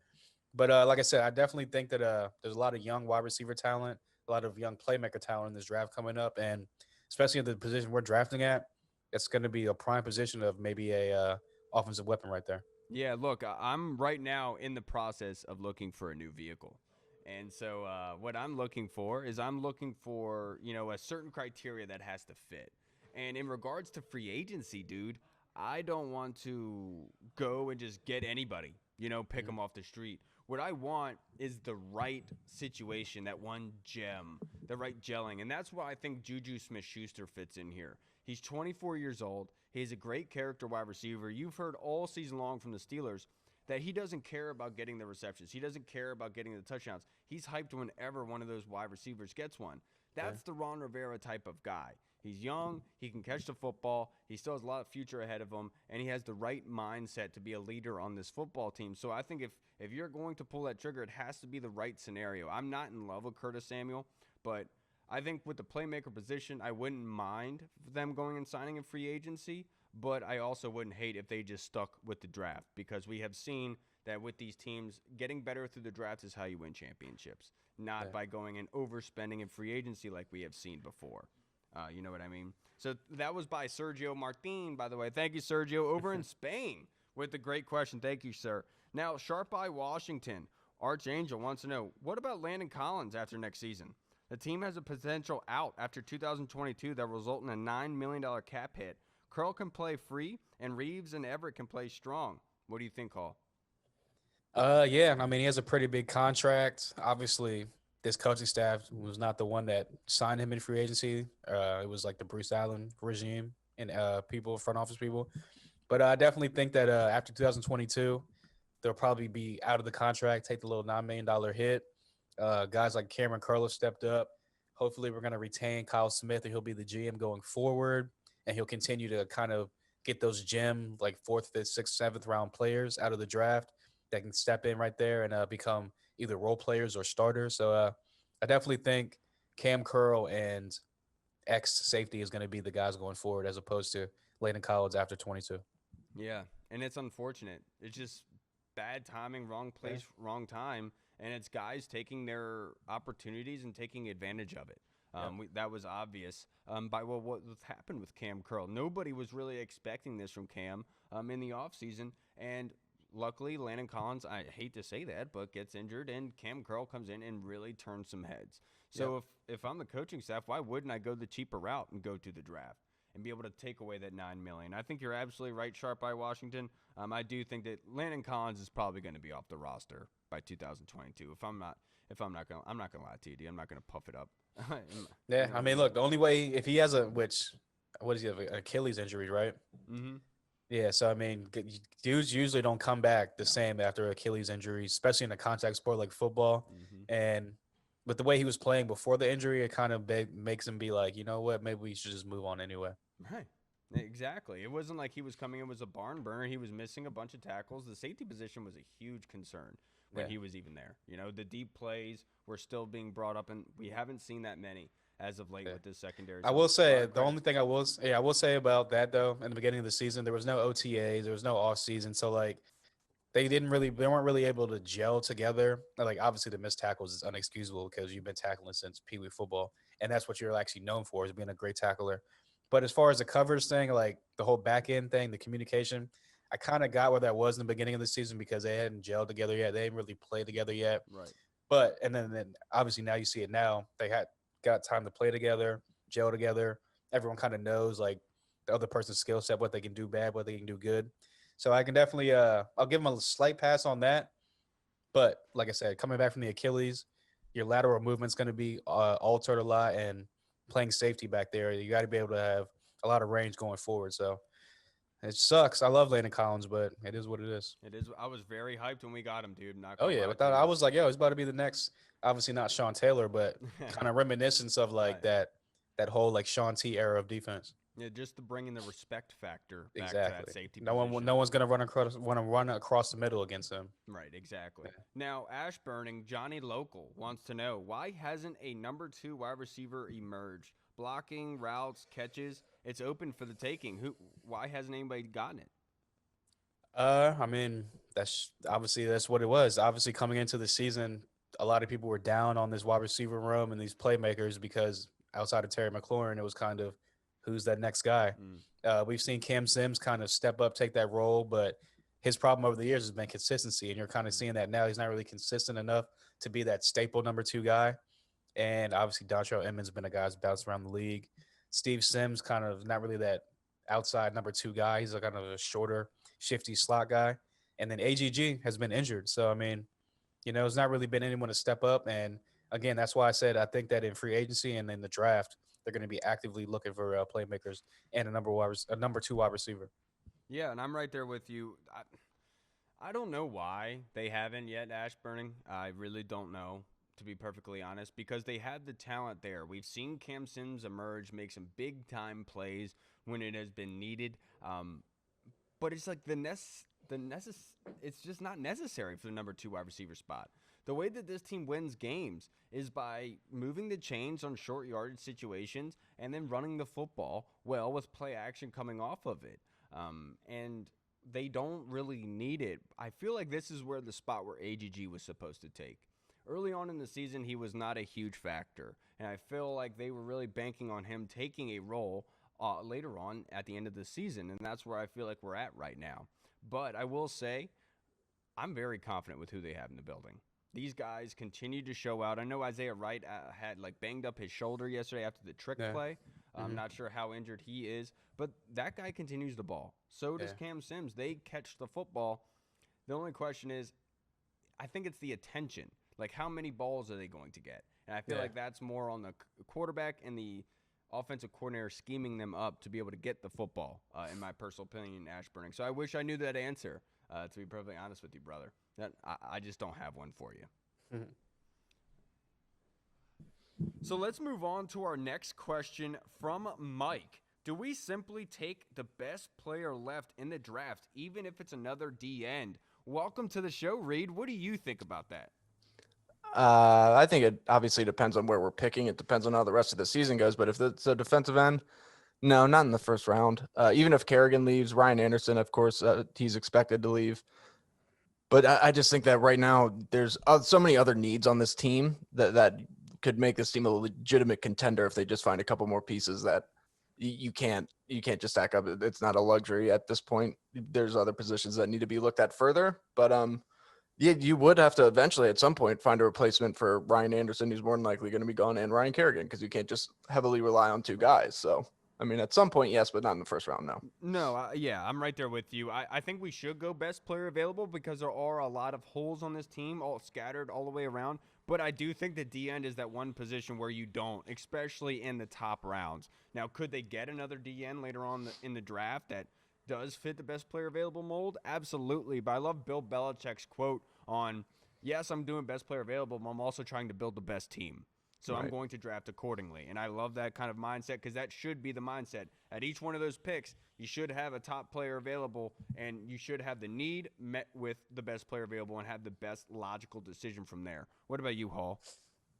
But like I said, I definitely think that there's a lot of young wide receiver talent, a lot of young playmaker talent in this draft coming up, and especially at the position we're drafting at, it's going to be a prime position of maybe a offensive weapon right there. Yeah, look, I'm right now in the process of looking for a new vehicle. And so what I'm looking for is I'm looking for, a certain criteria that has to fit. And in regards to free agency, dude, I don't want to go and just get anybody, pick Mhm. them off the street. What I want is the right situation, that one gem, the right gelling. And that's why I think Juju Smith Schuster fits in here. He's 24 years old. He's a great character wide receiver. You've heard all season long from the Steelers that he doesn't care about getting the receptions. He doesn't care about getting the touchdowns. He's hyped whenever one of those wide receivers gets one. Okay. That's the Ron Rivera type of guy. He's young, he can catch the football, he still has a lot of future ahead of him, and he has the right mindset to be a leader on this football team. So I think if you're going to pull that trigger, it has to be the right scenario. I'm not in love with Curtis Samuel, but I think with the playmaker position, I wouldn't mind them going and signing in free agency, but I also wouldn't hate if they just stuck with the draft because we have seen that with these teams, getting better through the draft is how you win championships, not Yeah. by going and overspending in free agency like we have seen before. You know what I mean? So that was by Sergio Martin, by the way. Thank you, Sergio, over in Spain with the great question. Thank you, sir. Now, Sharp Eye Washington, Archangel wants to know, what about Landon Collins after next season? The team has a potential out after 2022 that will result in a $9 million cap hit. Curl can play free, and Reeves and Everett can play strong. What do you think, Hall? Yeah, I mean, he has a pretty big contract. Obviously, this coaching staff was not the one that signed him in free agency. It was like the Bruce Allen regime and people, front office people. But I definitely think that after 2022, they'll probably be out of the contract, take the little $9 million hit. Guys like Cameron Curl have stepped up. Hopefully, we're going to retain Kyle Smith, and he'll be the GM going forward, and he'll continue to kind of get those gem like fourth, fifth, sixth, seventh round players out of the draft that can step in right there and become either role players or starters. So I definitely think Cam Curl and X safety is going to be the guys going forward as opposed to Landon Collins after 22. Yeah, and it's unfortunate. It's just bad timing, wrong Yeah. place, wrong time, and it's guys taking their opportunities and taking advantage of it. Yep. That was obvious by what happened with Cam Curl. Nobody was really expecting this from Cam in the offseason, and luckily Landon Collins, I hate to say that, but gets injured, and Cam Curl comes in and really turns some heads. Yep. So if I'm the coaching staff, why wouldn't I go the cheaper route and go to the draft and be able to take away that $9 million? I think you're absolutely right, Sharp Eye Washington. I do think that Landon Collins is probably going to be off the roster by 2022. I'm not gonna lie to you, dude. I'm not gonna puff it up. Yeah, I What I mean, mean? look, the only way if he has what does he have? An Achilles injury, right? Mm-hmm. Yeah, so I mean, dudes usually don't come back the No. same after Achilles injuries, especially in a contact sport like football. Mm-hmm. And with the way he was playing before the injury, it kind of makes him be like, you know what, maybe we should just move on anyway. Right. Exactly. It wasn't like he was coming in was a barn burner. He was missing a bunch of tackles. The safety position was a huge concern when Yeah. he was even there. The deep plays were still being brought up, and we haven't seen that many as of late Yeah. with this secondary. I So will a lot say of the credit. only thing I will say about that though, in the beginning of the season, there was no OTAs, there was no off season, so like they weren't really able to gel together. Like obviously the missed tackles is unexcusable because you've been tackling since Pee Wee football, and that's what you're actually known for is being a great tackler. But as far as the coverage thing, like the whole back end thing, the communication, I kind of got where that was in the beginning of the season because they hadn't gelled together yet. They didn't really play together yet. Right. But and then obviously now you see it now. They had got time to play together, gel together. Everyone kind of knows like the other person's skill set, what they can do bad, what they can do good. So I can definitely I'll give them a slight pass on that. But like I said, coming back from the Achilles, your lateral movement's going to be altered a lot, and playing safety back there, you got to be able to have a lot of range going forward. So It sucks. I love Landon Collins, but it is what it is. It is. I was very hyped when we got him, dude. Not Oh gonna yeah, lie but to I you. was like, yo, he's about to be the next. Obviously not Sean Taylor, but kind of reminiscence of like Right. that whole like Sean T era of defense. Yeah, just to bring in the respect factor back to that Exactly. safety No position. one, no one's gonna run across the middle against him. Right, exactly. Now, Ashburning, Johnny Local wants to know, why hasn't a number 2 wide receiver emerged? Blocking, routes, catches, it's open for the taking. Why hasn't anybody gotten it? I mean, that's what it was. Obviously, coming into the season, a lot of people were down on this wide receiver room and these playmakers because outside of Terry McLaurin, it was kind of who's that next guy. We've seen Cam Sims kind of step up, take that role, but his problem over the years has been consistency, and you're kind of seeing that now. He's not really consistent enough to be that staple number 2 guy. And obviously, Dontrell Emmons been a guy who's bounced around the league. Steve Sims kind of not really that outside number 2 guy. He's a kind of a shorter, shifty slot guy. And then AGG has been injured. So, I mean, it's not really been anyone to step up. And again, that's why I said I think that in free agency and in the draft, they're going to be actively looking for playmakers and a number 2 wide receiver. Yeah, and I'm right there with you. I don't know why they haven't yet, Ashburning. I really don't know, to be perfectly honest, because they had the talent there. We've seen Cam Sims emerge, make some big-time plays when it has been needed. But it's like it's just not necessary for the number 2 wide receiver spot. The way that this team wins games is by moving the chains on short yardage situations and then running the football well with play action coming off of it. And they don't really need it. I feel like this is where the spot where AGG was supposed to take. Early on in the season, he was not a huge factor, and I feel like they were really banking on him taking a role later on at the end of the season, and that's where I feel like we're at right now. But I will say, I'm very confident with who they have in the building. These guys continue to show out. I know Isaiah Wright had like banged up his shoulder yesterday after the trick play. I'm not sure how injured he is, but that guy continues the ball. So does Cam Sims. They catch the football. The only question is, I think it's the attention. Like, how many balls are they going to get? And I feel like that's more on the quarterback and the offensive coordinator scheming them up to be able to get the football, in my personal opinion, Ashburning. So I wish I knew that answer, to be perfectly honest with you, brother. I just don't have one for you. So let's move on to our next question from Mike. Do we simply take the best player left in the draft, even if it's another D end? Welcome to the show, Reed. What do you think about that? I think it obviously depends on where we're picking. It depends on how the rest of the season goes. But if it's a defensive end, no, not in the first round. Even if Kerrigan leaves, Ryan Anderson, of course, he's expected to leave. But I just think that right now there's so many other needs on this team that could make this team a legitimate contender if they just find a couple more pieces that you can't just stack up. It's not a luxury at this point. There's other positions that need to be looked at further. But yeah, you would have to eventually at some point find a replacement for Ryan Anderson, who's more than likely going to be gone, and Ryan Kerrigan, because you can't just heavily rely on 2 guys. So, I mean, at some point, yes, but not in the first round, no. No, yeah, I'm right there with you. I think we should go best player available because there are a lot of holes on this team, all scattered all the way around. But I do think the D end is that one position where you don't, especially in the top rounds. Now, could they get another D end later on in the draft that does fit the best player available mold? Absolutely. But I love Bill Belichick's quote on, yes, I'm doing best player available, but I'm also trying to build the best team. So I'm going to draft accordingly. And I love that kind of mindset because that should be the mindset. At each one of those picks, you should have a top player available, and you should have the need met with the best player available and have the best logical decision from there. What about you, Hall?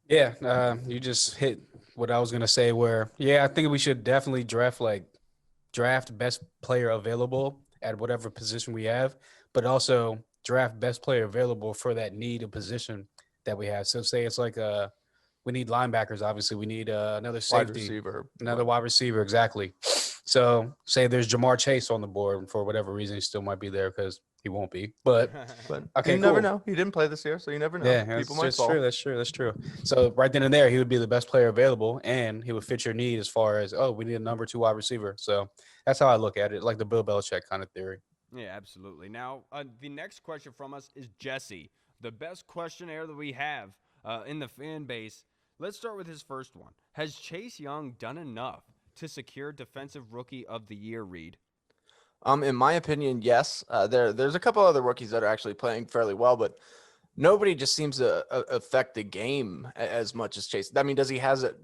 Yeah, you just hit what I was going to say where, I think we should definitely draft best player available at whatever position we have, but also draft best player available for that need of position that we have. So say it's like we need linebackers. Obviously, we need another safety, another wide receiver. Exactly. So say there's Jamar Chase on the board, and for whatever reason, he still might be there because he won't be. But okay, you never know. He didn't play this year, so you never know. Yeah, People might fall. true. That's true. So right then and there, he would be the best player available, and he would fit your need as far as, we need a number 2 wide receiver. So that's how I look at it, like the Bill Belichick kind of theory. Yeah, absolutely. Now, the next question from us is Jesse, the best questionnaire that we have in the fan base. Let's start with his first one. Has Chase Young done enough to secure Defensive Rookie of the Year, Reed? In my opinion, yes. There's a couple other rookies that are actually playing fairly well, but nobody just seems to affect the game as much as Chase. I mean, does he has it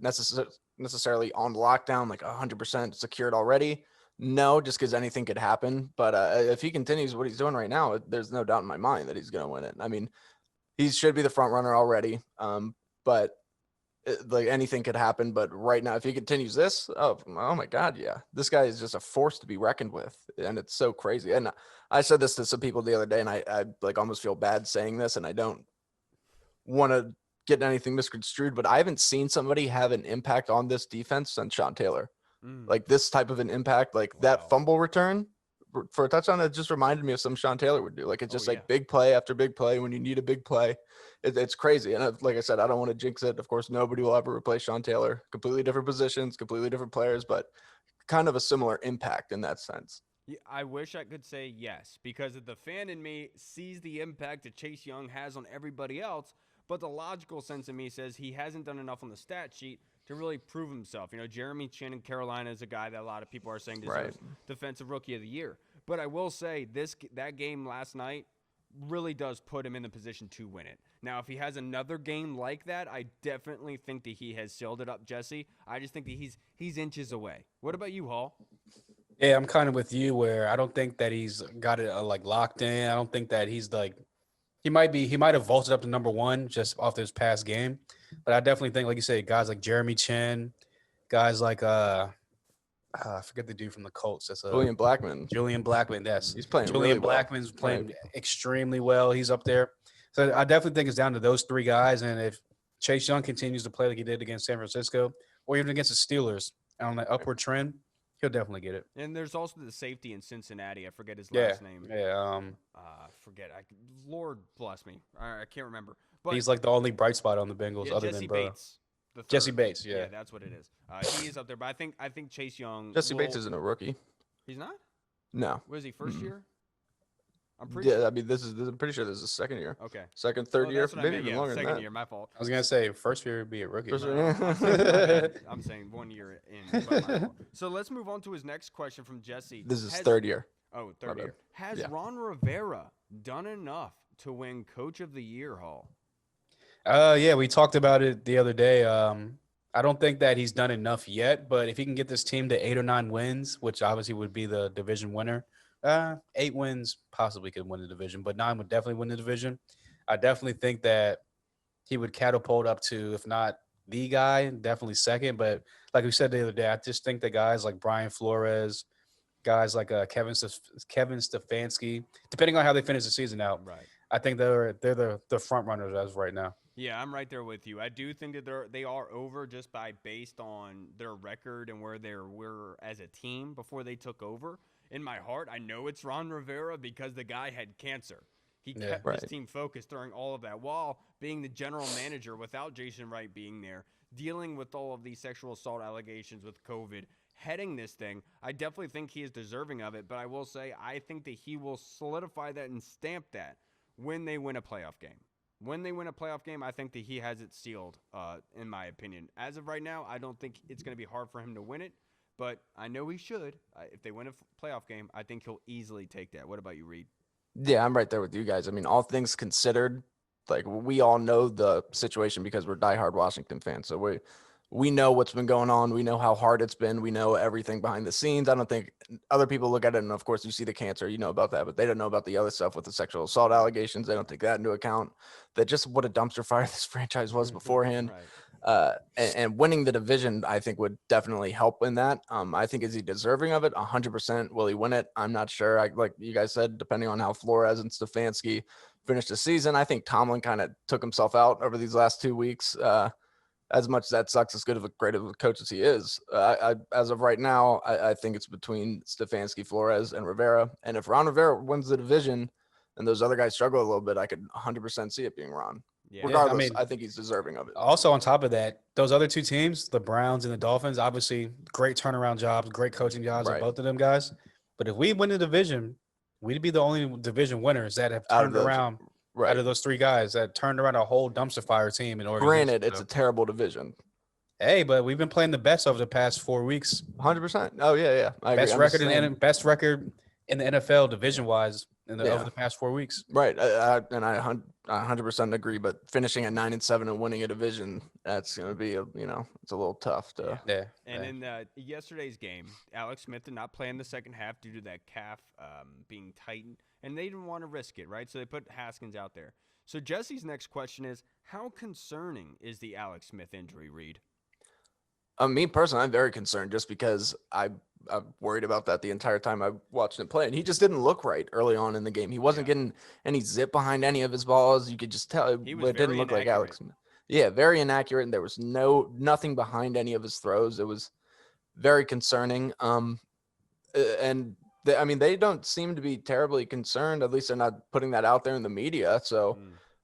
necessarily on lockdown, like 100% secured already? No, just because anything could happen. But if he continues what he's doing right now, there's no doubt in my mind that he's going to win it. I mean, he should be the front runner already. But like anything could happen. But right now, if he continues this, oh my God, yeah, this guy is just a force to be reckoned with, and it's so crazy. And I said this to some people the other day, and I like almost feel bad saying this, and I don't want to get anything misconstrued, but I haven't seen somebody have an impact on this defense since Sean Taylor. Like this type of an impact, like that fumble return for a touchdown, it just reminded me of some Sean Taylor would do. Like it's just like big play after big play when you need a big play. It's crazy. And like I said, I don't want to jinx it. Of course, nobody will ever replace Sean Taylor. Completely different positions, completely different players, but kind of a similar impact in that sense. Yeah, I wish I could say yes, because the fan in me sees the impact that Chase Young has on everybody else, but the logical sense in me says he hasn't done enough on the stat sheet to really prove himself. You know, Jeremy Chin in Carolina is a guy that a lot of people are saying deserves Defensive Rookie of the Year. But I will say that game last night really does put him in the position to win it. Now, if he has another game like that, I definitely think that he has sealed it up, Jesse. I just think that he's inches away. What about you, Hall? Yeah, I'm kind of with you where I don't think that he's got it like locked in. I don't think that he's like he might have vaulted up to number one just off this past game. But I definitely think, like you say, guys like Jeremy Chin, guys like I forget the dude from the Colts. That's Julian Blackmon. Julian Blackmon, yes. He's playing Julian really well. Blackmon's playing extremely well. He's up there. So I definitely think it's down to those three guys. And if Chase Young continues to play like he did against San Francisco or even against the Steelers on that upward trend, he'll definitely get it. And there's also the safety in Cincinnati. I forget his last name. Yeah. Lord bless me. I can't remember. But he's like the only bright spot on the Bengals other Jesse than Burrow. Bates. Jesse Bates, yeah. Yeah, that's what it is. He is up there, but I think Chase Young. Jesse Bates isn't a rookie. He's not? No. Was he first year? I'm pretty sure. I mean, I'm pretty sure this is the second year. Okay. Second, third year, maybe even longer second than that. year, my fault. I was gonna say first year would be a rookie. I'm saying 1 year in. But my fault. So let's move on to his next question from Jesse. This is third year. Oh, third year. Has Ron Rivera done enough to win Coach of the Year, Hall? Yeah, we talked about it the other day. I don't think that he's done enough yet, but if he can get this team to 8 or 9 wins, which obviously would be the division winner, 8 wins possibly could win the division, but 9 would definitely win the division. I definitely think that he would catapult up to, if not the guy, definitely second. But like we said the other day, I just think that guys like Brian Flores, guys like Kevin Stefanski, depending on how they finish the season out, right? I think they're the front runners as of right now. Yeah, I'm right there with you. I do think that they are over just based on their record and where they were as a team before they took over. In my heart, I know it's Ron Rivera because the guy had cancer. He kept his team focused during all of that while being the general manager without Jason Wright being there, dealing with all of these sexual assault allegations with COVID, heading this thing. I definitely think he is deserving of it, but I will say I think that he will solidify that and stamp that when they win a playoff game. When they win a playoff game, I think that he has it sealed, in my opinion. As of right now, I don't think it's going to be hard for him to win it, but I know he should. If they win a playoff game, I think he'll easily take that. What about you, Reed? Yeah, I'm right there with you guys. I mean, all things considered, like we all know the situation because we're diehard Washington fans. So we know what's been going on. We know how hard it's been. We know everything behind the scenes. I don't think other people look at it, and of course you see the cancer, you know about that, but they don't know about the other stuff with the sexual assault allegations. They don't take that into account. That just what a dumpster fire this franchise was beforehand. Right. And winning the division, I think, would definitely help in that. I think, is he deserving of it? 100%. Will he win it? I'm not sure. Like you guys said, depending on how Flores and Stefanski finish the season. I think Tomlin kind of took himself out over these last 2 weeks. As much as that sucks, as great of a coach as he is, as of right now, I think it's between Stefanski, Flores, and Rivera. And if Ron Rivera wins the division and those other guys struggle a little bit, I could 100% see it being Ron. Yeah. Regardless, I think he's deserving of it. Also, on top of that, those other 2 teams, the Browns and the Dolphins, obviously great turnaround jobs, great coaching jobs of both of them guys. But if we win the division, we'd be the only division winners that have turned around. Right. Out of those 3 guys that turned around a whole dumpster fire team in Oregon. Granted, it's a terrible division. Hey, but we've been playing the best over the past 4 weeks. 100%. Oh, yeah. I best agree. record in the NFL division-wise over the past 4 weeks. Right. And I 100% agree. But finishing at 9-7 and winning a division, that's going to be, it's a little tough to. Yeah. And in yesterday's game, Alex Smith did not play in the second half due to that calf being tightened, and they didn't want to risk it, right? So they put Haskins out there. So Jesse's next question is, how concerning is the Alex Smith injury, Reed? Me personally, I'm very concerned just because I'm worried about that the entire time I watched him play. And he just didn't look right early on in the game. He wasn't getting any zip behind any of his balls. You could just tell it didn't look like Alex Smith. Yeah, very inaccurate. And there was nothing behind any of his throws. It was very concerning. They don't seem to be terribly concerned. At least they're not putting that out there in the media. So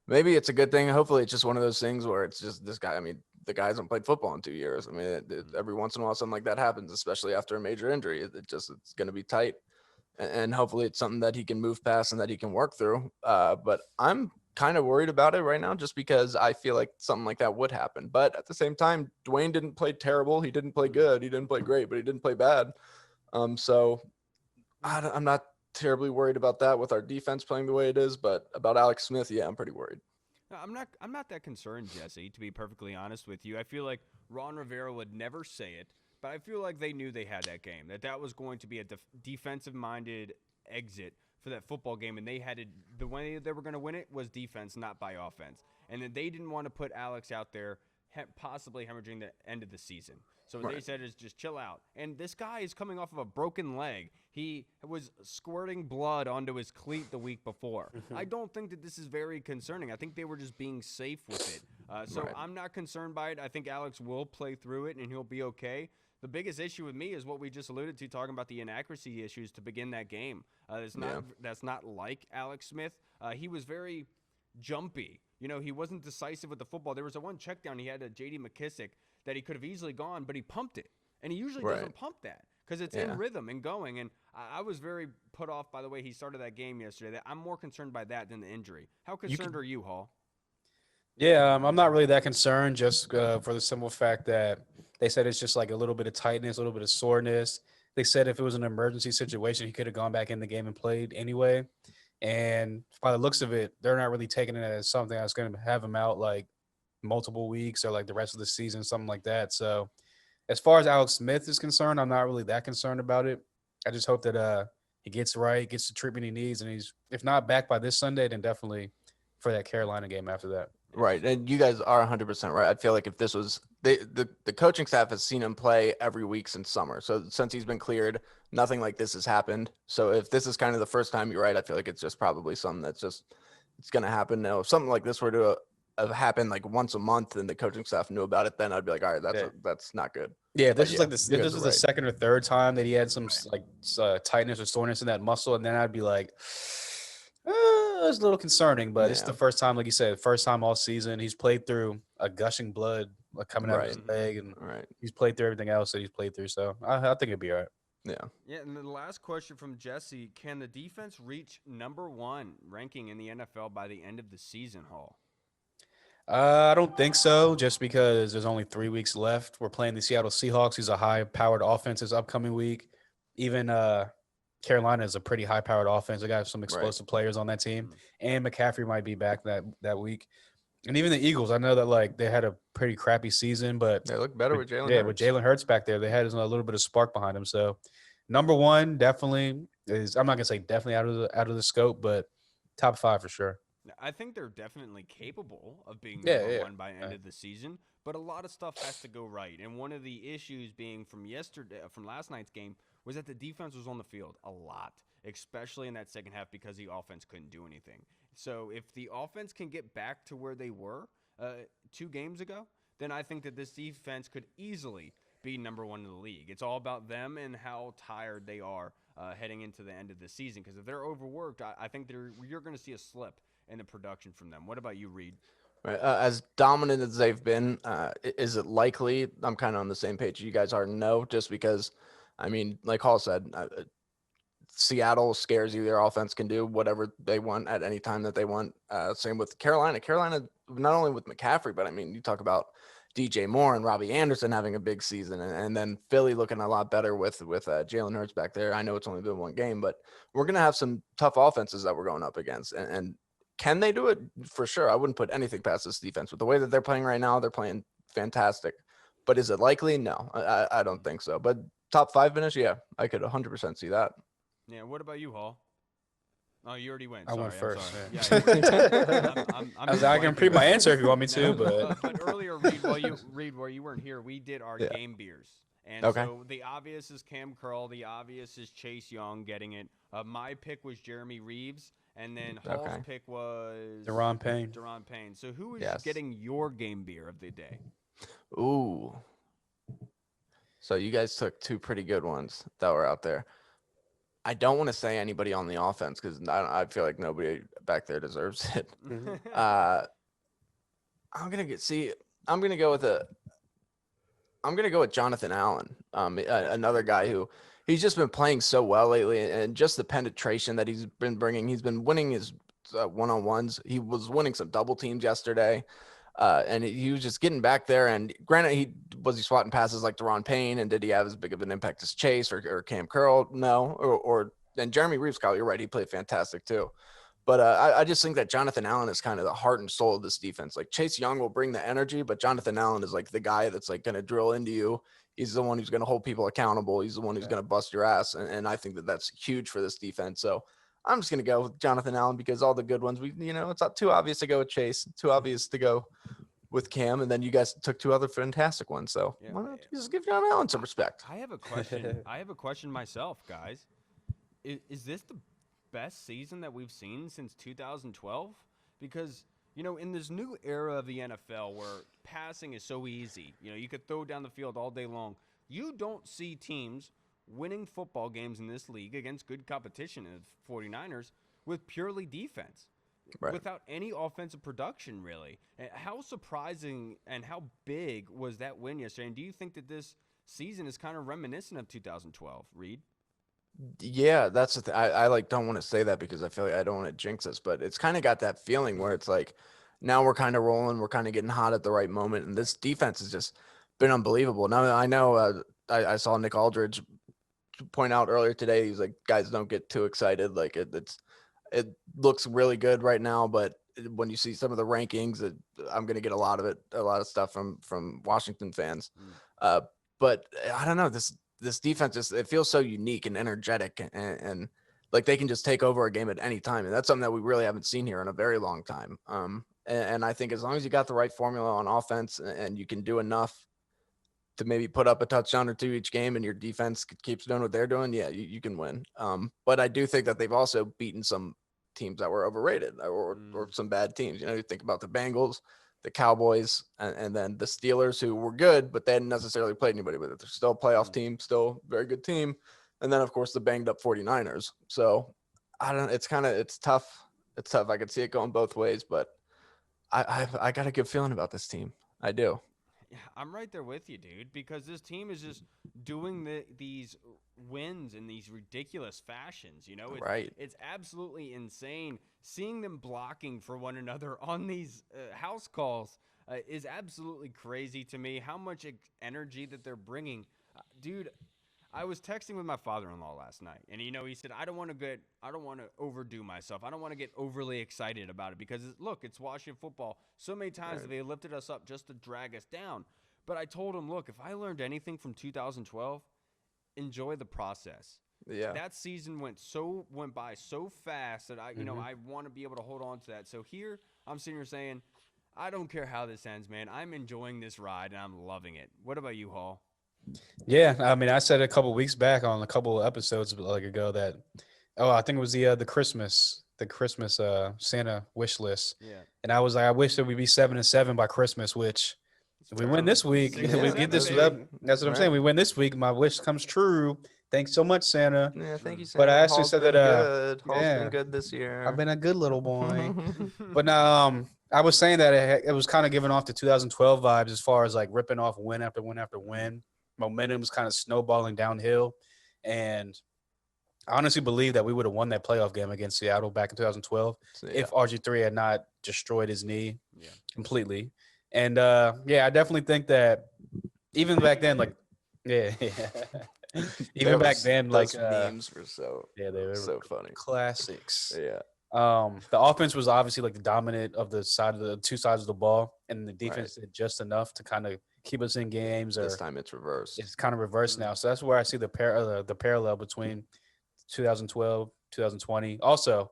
maybe it's a good thing. Hopefully it's just one of those things where it's just this guy. I mean, the guy hasn't played football in 2 years. I mean, every once in a while, something like that happens, especially after a major injury. It's going to be tight. And hopefully it's something that he can move past and that he can work through. But I'm kind of worried about it right now just because I feel like something like that would happen. But at the same time, Dwayne didn't play terrible. He didn't play good. He didn't play great, but he didn't play bad. So I'm not terribly worried about that with our defense playing the way it is. But about Alex Smith, yeah, I'm pretty worried. No, I'm not that concerned, Jesse, to be perfectly honest with you. I feel like Ron Rivera would never say it, but I feel like they knew they had that game, that was going to be a defensive-minded exit for that football game, and the way they were going to win it was defense, not by offense. And then they didn't want to put Alex out there possibly hemorrhaging the end of the season. So what they said is just chill out. And this guy is coming off of a broken leg. He was squirting blood onto his cleat the week before. I don't think that this is very concerning. I think they were just being safe with it. I'm not concerned by it. I think Alex will play through it, and he'll be okay. The biggest issue with me is what we just alluded to, talking about the inaccuracy issues to begin that game. That's not like Alex Smith. He was very jumpy. He wasn't decisive with the football. There was a one check down he had to J.D. McKissick that he could have easily gone, but he pumped it. And he usually doesn't pump that because it's in rhythm and going. And I was very put off by the way he started that game yesterday. That I'm more concerned by that than the injury. How concerned are you, Hall? Yeah, I'm not really that concerned just for the simple fact that they said it's just like a little bit of tightness, a little bit of soreness. They said if it was an emergency situation, he could have gone back in the game and played anyway. And by the looks of it, they're not really taking it as something that's going to have him out like multiple weeks or like the rest of the season, something like that. So as far as Alex Smith is concerned, I'm not really that concerned about it. I just hope that he gets right, gets the treatment he needs, and he's, if not back by this Sunday, then definitely for that Carolina game after that. Right. And you guys are 100% right. I feel like if this was the coaching staff has seen him play every week since summer. So since he's been cleared, nothing like this has happened. So if this is kind of the first time, you're right. I feel like it's just probably something that's just, it's going to happen. Now, if something like this were to happen like once a month and the coaching staff knew about it, then I'd be like, all right, that's not good. Yeah. This is like this was the second or third time that he had some tightness or soreness in that muscle. And then I'd be like, it's a little concerning, but it's the first time, like you said, first time all season. He's played through a gushing blood coming out of his leg, and he's played through everything else that he's played through. So I think it'll be all right. Yeah. And the last question from Jesse: can the defense reach #1 ranking in the NFL by the end of the season, Hall? I don't think so, just because there's only 3 weeks left. We're playing the Seattle Seahawks. He's a high-powered offense this upcoming week. Even Carolina is a pretty high-powered offense. They got some explosive players on that team, and McCaffrey might be back that week. And even the Eagles, I know that like they had a pretty crappy season, but they look better with Jalen. Yeah, with Jalen Hurts back there, they had a little bit of spark behind them. So, #1 definitely is. I'm not gonna say definitely out of the scope, but top 5 for sure. I think they're definitely capable of being #1 by the end of the season, but a lot of stuff has to go right. And one of the issues being from last night's game, was that the defense was on the field a lot, especially in that second half because the offense couldn't do anything. So if the offense can get back to where they were 2 games ago, then I think that this defense could easily be #1 in the league. It's all about them and how tired they are heading into the end of the season. Because if they're overworked, I think you're going to see a slip in the production from them. What about you, Reed? Right. As dominant as they've been, is it likely? I'm kind of on the same page you guys are. No, just because, I mean, like Hall said, Seattle scares you. Their offense can do whatever they want at any time that they want. Same with Carolina. Carolina, not only with McCaffrey, but I mean, you talk about DJ Moore and Robbie Anderson having a big season, and then Philly looking a lot better with Jalen Hurts back there. I know it's only been one game, but we're going to have some tough offenses that we're going up against. And can they do it? For sure. I wouldn't put anything past this defense. With the way that they're playing right now, they're playing fantastic. But is it likely? No, I don't think so. But top 5 finish, yeah, I could 100% see that. Yeah, what about you, Hall? Oh, you already went. I went first. Yeah, I can repeat my answer if you want me to, but earlier, Reed, while you weren't here, we did our game beers. And so the obvious is Cam Curl. The obvious is Chase Young getting it. My pick was Jeremy Reeves. And then Hall's pick was Deron Payne. So who is getting your game beer of the day? Ooh. So you guys took 2 pretty good ones that were out there. I don't want to say anybody on the offense because I feel like nobody back there deserves it. I'm gonna go with Jonathan Allen, another guy who he's just been playing so well lately, and just the penetration that he's been bringing. He's been winning his one-on-ones. He was winning some double teams yesterday. And he was just getting back there. And granted, he swatting passes like Deron Payne, and did he have as big of an impact as Chase or Cam Curl? No. And Jeremy Reeves, Kyle, you're right. He played fantastic too. But I just think that Jonathan Allen is kind of the heart and soul of this defense. Like Chase Young will bring the energy, but Jonathan Allen is like the guy that's like going to drill into you. He's the one who's going to hold people accountable. He's the one who's going to bust your ass. And I think that that's huge for this defense. So I'm just going to go with Jonathan Allen because all the good ones, it's not too obvious to go with Chase, too obvious to go with Cam, and then you guys took 2 other fantastic ones. So why not just give John Allen some respect? I have a question. I have a question myself, guys. Is this the best season that we've seen since 2012? Because, in this new era of the NFL where passing is so easy, you could throw down the field all day long. You don't see teams winning football games in this league against good competition of 49ers with purely defense. Right. Without any offensive production, really. How surprising and how big was that win yesterday? And do you think that this season is kind of reminiscent of 2012, Reed? Yeah, that's the thing. I don't want to say that because I feel like I don't want to jinx us, but it's kind of got that feeling where it's like now we're kind of rolling, we're kind of getting hot at the right moment, and this defense has just been unbelievable. Now I know I saw Nick Aldridge point out earlier today. He's like, guys, don't get too excited. Like it looks really good right now, but when you see some of the rankings, I'm going to get a lot of stuff from Washington fans. But I don't know, this defense it feels so unique and energetic, and like they can just take over a game at any time. And that's something that we really haven't seen here in a very long time. And I think as long as you got the right formula on offense and you can do enough to maybe put up a touchdown or 2 each game and your defense keeps doing what they're doing, yeah, you can win. But I do think that they've also beaten some teams that were overrated or some bad teams. You think about the Bengals, the Cowboys, and then the Steelers, who were good, but they hadn't necessarily played anybody with it. They're still a playoff team, still a very good team. And then, of course, the banged up 49ers. So I don't know. It's tough. It's tough. I could see it going both ways, but I got a good feeling about this team. I do. Yeah, I'm right there with you, dude, because this team is just doing these wins in these ridiculous fashions. It's absolutely insane. Seeing them blocking for one another on these house calls is absolutely crazy to me. How much energy that they're bringing, dude. I was texting with my father-in-law last night, and he said, I don't want to overdo myself. I don't want to get overly excited about it because it's Washington football. So many times they lifted us up just to drag us down. But I told him, look, if I learned anything from 2012, enjoy the process. Yeah. That season went by so fast that I want to be able to hold on to that. So here I'm sitting here saying, I don't care how this ends, man. I'm enjoying this ride and I'm loving it. What about you, Hall? Yeah, I mean, I said a couple weeks back on a couple of episodes ago that, I think it was the Christmas Santa wish list. Yeah. And I was like, I wish that we'd be 7-7 by Christmas, which if we win this week, we get this up. That's what I'm saying. We win this week, my wish comes true. Thanks so much, Santa. Yeah, thank you, Santa. But I actually said that Hall's been good this year. I've been a good little boy. But now I was saying that it was kind of giving off the 2012 vibes as far as like ripping off win after win after win. Momentum was kind of snowballing downhill, and I honestly believe that we would have won that playoff game against Seattle back in 2012 if RG3 had not destroyed his knee completely. And yeah, I definitely think that even back then, like, yeah, even back then, like, those memes were yeah, they were so funny. classics. Yeah, The offense was obviously like the dominant of the two sides of the ball, and the defense did just enough to kind of keep us in games. Or this time it's reversed. it's kind of reversed now. So that's where I see the parallel between 2012, 2020. Also,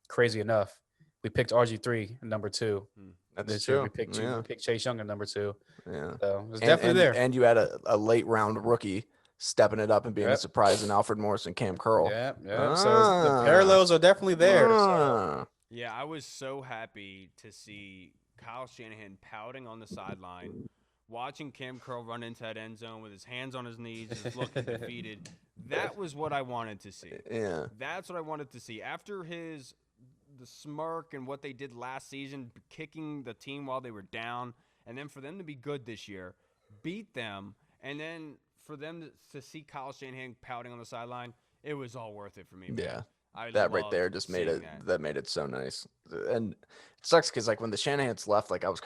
crazy enough, we picked RG3 at number 2. That's This true. year we picked Chase Young at number 2. Yeah. So it's definitely there. And you had a late round rookie stepping it up and being a surprise in Alfred Morris and Cam Curl. Yeah. So the parallels are definitely there. So. Yeah, I was so happy to see Kyle Shanahan pouting on the sideline, watching Cam Curl run into that end zone with his hands on his knees, just looking defeated. That was what I wanted to see. Yeah. That's what I wanted to see. After the smirk and what they did last season, kicking the team while they were down, and then for them to be good this year, beat them, and then for them to see Kyle Shanahan pouting on the sideline, it was all worth it for me. Man. Yeah, that right there just made it. That made it so nice, and it sucks because like when the Shanahans left, like I was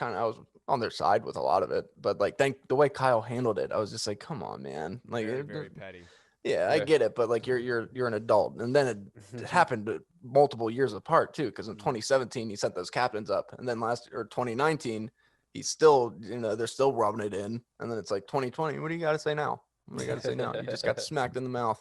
on their side with a lot of it, but like the way Kyle handled it, I was just like, come on, man, like very petty. Yeah, I get it, but like you're an adult, and then it happened multiple years apart too. Because in 2017 he sent those captains up, and then 2019 he's still they're still rubbing it in, and then it's like 2020. What do you got to say now? What do you got to say now? You just got smacked in the mouth.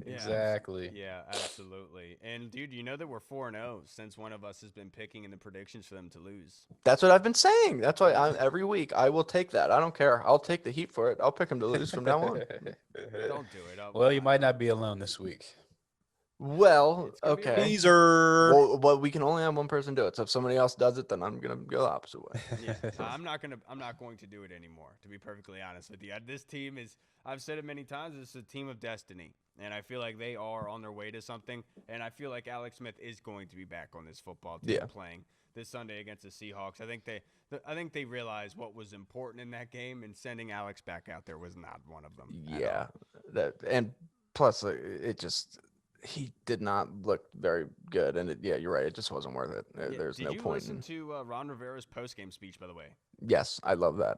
Exactly. Yeah, absolutely. And dude, you know that we're 4-0 since one of us has been picking in the predictions for them to lose. That's what I've been saying. That's why every week I will take that. I don't care. I'll take the heat for it. I'll pick them to lose from now on. Don't do it. Well, you might not be alone this week. Well, okay. Teaser. Well, we can only have one person do it. So if somebody else does it, then I'm gonna go the opposite way. Yeah, I'm not going to do it anymore. To be perfectly honest with you, this team is. I've said it many times. It's a team of destiny, and I feel like they are on their way to something. And I feel like Alex Smith is going to be back on this football team playing this Sunday against the Seahawks. I think they realized what was important in that game, and sending Alex back out there was not one of them. Yeah, and plus he did not look very good, and you're right. It just wasn't worth it. There's no point. Did you listen to Ron Rivera's post-game speech, by the way? Yes, I love that.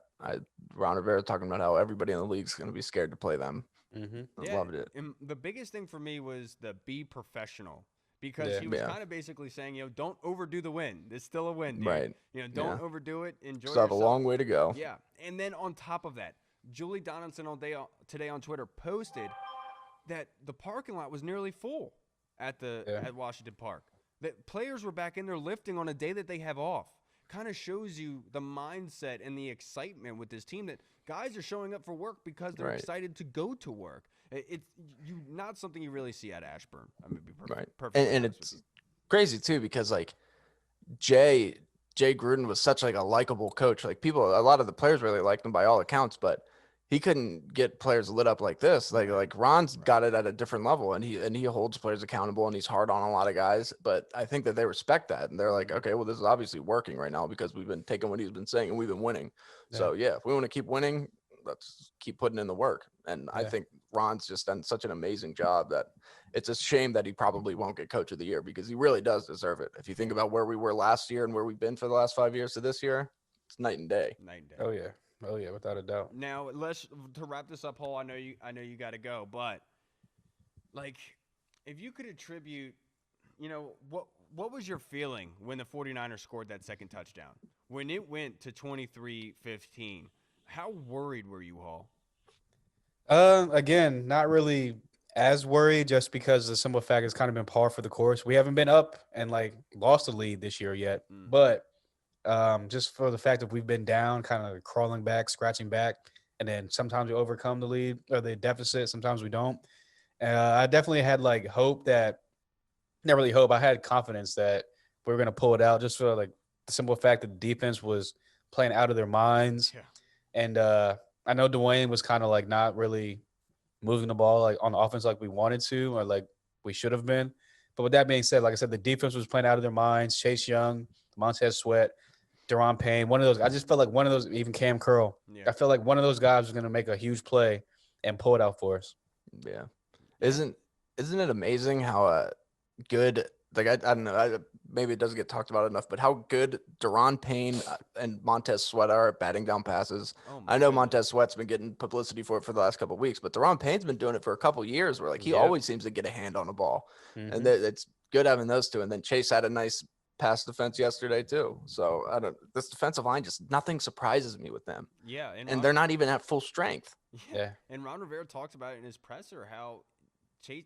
Ron Rivera talking about how everybody in the league is going to be scared to play them. I loved it. And the biggest thing for me was the be professional, because he was kind of basically saying, don't overdo the win. It's still a win, dude. Right. Don't overdo it. Enjoy Still have yourself. A long way to go. Yeah, and then on top of that, Julie Donaldson today on Twitter posted that the parking lot was nearly full at Washington Park. That players were back in there lifting on a day that they have off. Kind of shows you the mindset and the excitement with this team, that guys are showing up for work because they're excited to go to work. It's not something you really see at Ashburn. I'm gonna be perfect. And it's crazy too, because like Jay Gruden was such like a likable coach. Like a lot of the players really liked him by all accounts, but he couldn't get players lit up like this. Like Ron's got it at a different level, and he holds players accountable, and he's hard on a lot of guys. But I think that they respect that, and they're like, okay, well, this is obviously working right now because we've been taking what he's been saying and we've been winning. Yeah. So yeah, if we want to keep winning, let's keep putting in the work. And I think Ron's just done such an amazing job that it's a shame that he probably won't get Coach of the Year, because he really does deserve it. If you think about where we were last year and where we've been for the last 5 years to this year, it's night and day. Oh yeah, without a doubt. Now, to wrap this up, Paul. I know you got to go, but like, if you could attribute, what was your feeling when the 49ers scored that second touchdown? When it went to 23-15, how worried were you, Hall? Again, not really as worried, just because the simple fact it's kind of been par for the course. We haven't been up and like lost the lead this year yet, but just for the fact that we've been down, kind of crawling back, scratching back, and then sometimes we overcome the lead or the deficit, sometimes we don't. I definitely had like hope that, not really hope, I had confidence that we were going to pull it out, just for like the simple fact that the defense was playing out of their minds. Yeah. And I know Dwayne was kind of like not really moving the ball like on the offense like we wanted to, or like we should have been. But with that being said, like I said, the defense was playing out of their minds. Chase Young, Montez Sweat, Deron Payne, one of those. I just felt like one of those, even Cam Curl. Yeah. I felt like one of those guys was going to make a huge play and pull it out for us. Yeah. Isn't it amazing how good like I don't know, maybe it doesn't get talked about enough, but how good Deron Payne and Montez Sweat are at batting down passes. I know Montez Sweat's been getting publicity for it for the last couple of weeks, but Deron Payne's been doing it for a couple of years where like he always seems to get a hand on the ball. And it's good having those two. And then Chase had a nice pass defense yesterday too. So this defensive line, just nothing surprises me with them. Yeah. And they're not even at full strength. Yeah. And Ron Rivera talked about it in his presser, how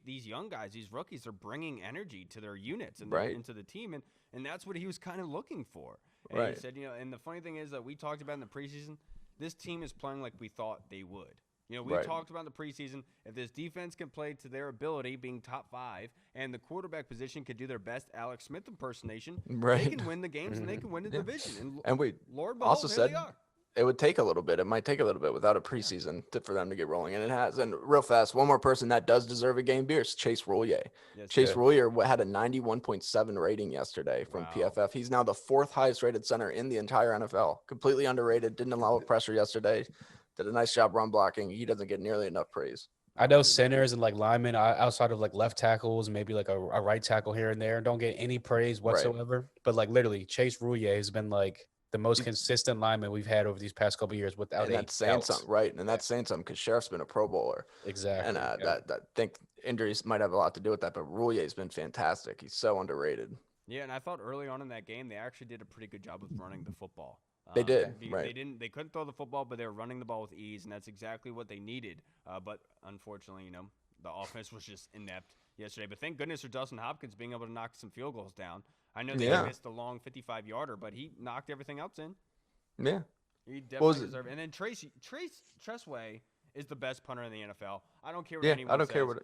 these young guys, these rookies, are bringing energy to their units and into the team, and that's what he was kind of looking for. And he said, and the funny thing is that we talked about in the preseason, this team is playing like we thought they would. We talked about in the preseason, if this defense can play to their ability, being top 5, and the quarterback position could do their best Alex Smith impersonation, they can win the games and they can win the division. And we Lord also behold, said it would take a little bit. It might take a little bit without a preseason for them to get rolling, and it has. And real fast, one more person that does deserve a game beer is Chase Roulier. Chase Roulier had a 91.7 rating yesterday from PFF. He's now the 4th highest rated center in the entire NFL. Completely underrated. Didn't allow pressure yesterday. Did a nice job run blocking. He doesn't get nearly enough praise. I know centers and like linemen outside of like left tackles, maybe like a right tackle here and there, don't get any praise whatsoever. But like literally, Chase Roulier has been like the most consistent lineman we've had over these past couple of years without and that's saying something, right? And that's saying something because Sheriff's been a Pro Bowler. Exactly. And I think injuries might have a lot to do with that, but Roulier's been fantastic. He's so underrated. Yeah, and I thought early on in that game they actually did a pretty good job of running the football. They did, right? They couldn't throw the football, but they were running the ball with ease, and that's exactly what they needed. But unfortunately, the offense was just inept yesterday. But thank goodness for Dustin Hopkins being able to knock some field goals down. I know they missed a long 55-yarder, but he knocked everything else in. Yeah. He definitely deserved it. And then Trace Tressway is the best punter in the NFL. I don't care what anyone says. I don't care what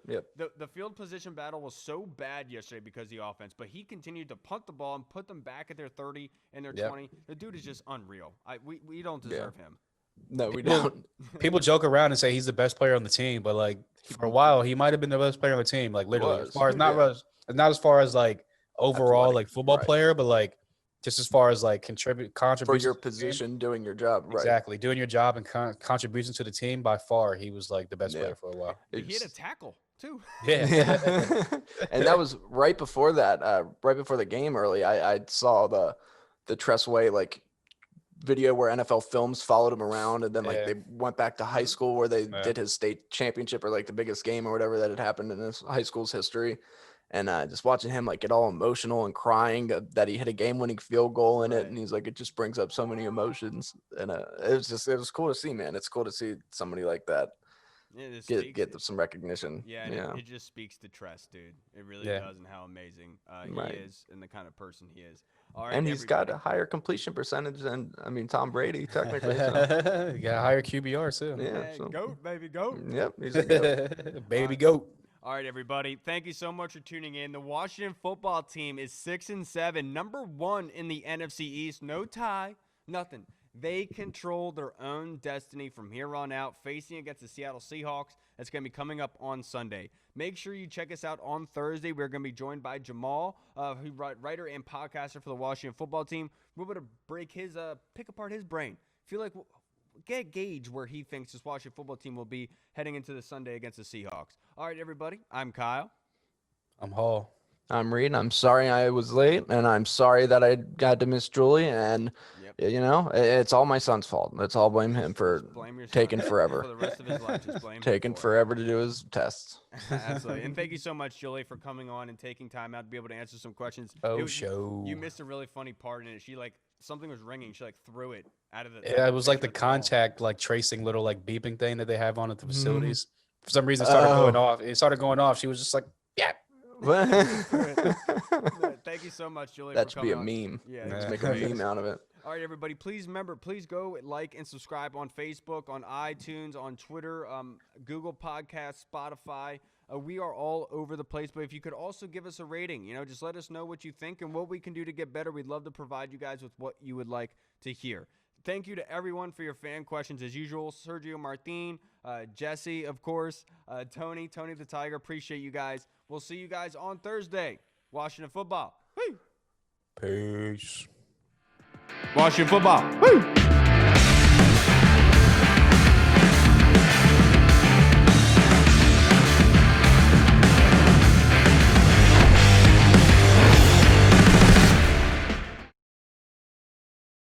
The field position battle was so bad yesterday because of the offense, but he continued to punt the ball and put them back at their 30 and their 20. The dude is just unreal. We don't deserve him. No, we don't. People joke around and say he's the best player on the team, but like for a while he might have been the best player on the team. Like literally, as far as not as far as like overall like football player, but like just as far as like contribution for your position, doing your job, right? Exactly, doing your job and contribution to the team. By far, he was like the best player for a while. He had a tackle too. Yeah. And that was right before that. Right before the game, early, I saw the Tressway like video where NFL Films followed him around, and then like they went back to high school where they did his state championship or like the biggest game or whatever that had happened in his high school's history. And just watching him like get all emotional and crying that he hit a game-winning field goal in it, and he's like, it just brings up so many emotions, and it was cool to see, man. It's cool to see somebody like that get some recognition. Yeah, and it just speaks to Tress, dude. It really does, and how amazing he is, and the kind of person he is. All right, and he's got a higher completion percentage than Tom Brady technically. So. He got a higher QBR too. Yeah, so. Goat, baby, goat. Yep, he's a goat. Baby goat. All right, everybody. Thank you so much for tuning in. The Washington football team is 6-7, number 1 in the NFC East. No tie, nothing. They control their own destiny from here on out, facing against the Seattle Seahawks. That's going to be coming up on Sunday. Make sure you check us out on Thursday. We're going to be joined by Jamal, writer and podcaster for the Washington football team. We're going to pick apart his brain. Feel like gauge where he thinks this Washington football team will be heading into the Sunday against the Seahawks. All right, everybody. I'm Kyle. I'm Hall. I'm Reed. I'm sorry I was late, and I'm sorry that I got to miss Julie. And it's all my son's fault. Let's all blame him for taking forever. For the rest of his life, just blame taking forever to do his tests. Absolutely. And thank you so much, Julie, for coming on and taking time out to be able to answer some questions. You missed a really funny part in it. She something was ringing. She threw it out of the. Yeah, it was like the contact, like tracing little like beeping thing that they have on at the facilities. For some reason, it started going off. It started going off. She was just like, yeah. Thank you so much, Julie. That should be a meme. Yeah, just make a meme out of it. All right, everybody. Please go like and subscribe on Facebook, on iTunes, on Twitter, Google Podcasts, Spotify. We are all over the place, but if you could also give us a rating, just let us know what you think and what we can do to get better. We'd love to provide you guys with what you would like to hear. Thank you to everyone for your fan questions as usual. Sergio Martin, Jesse, of course, Tony the Tiger. Appreciate you guys. We'll see you guys on Thursday. Washington football. Woo! Peace. Washington football. Woo!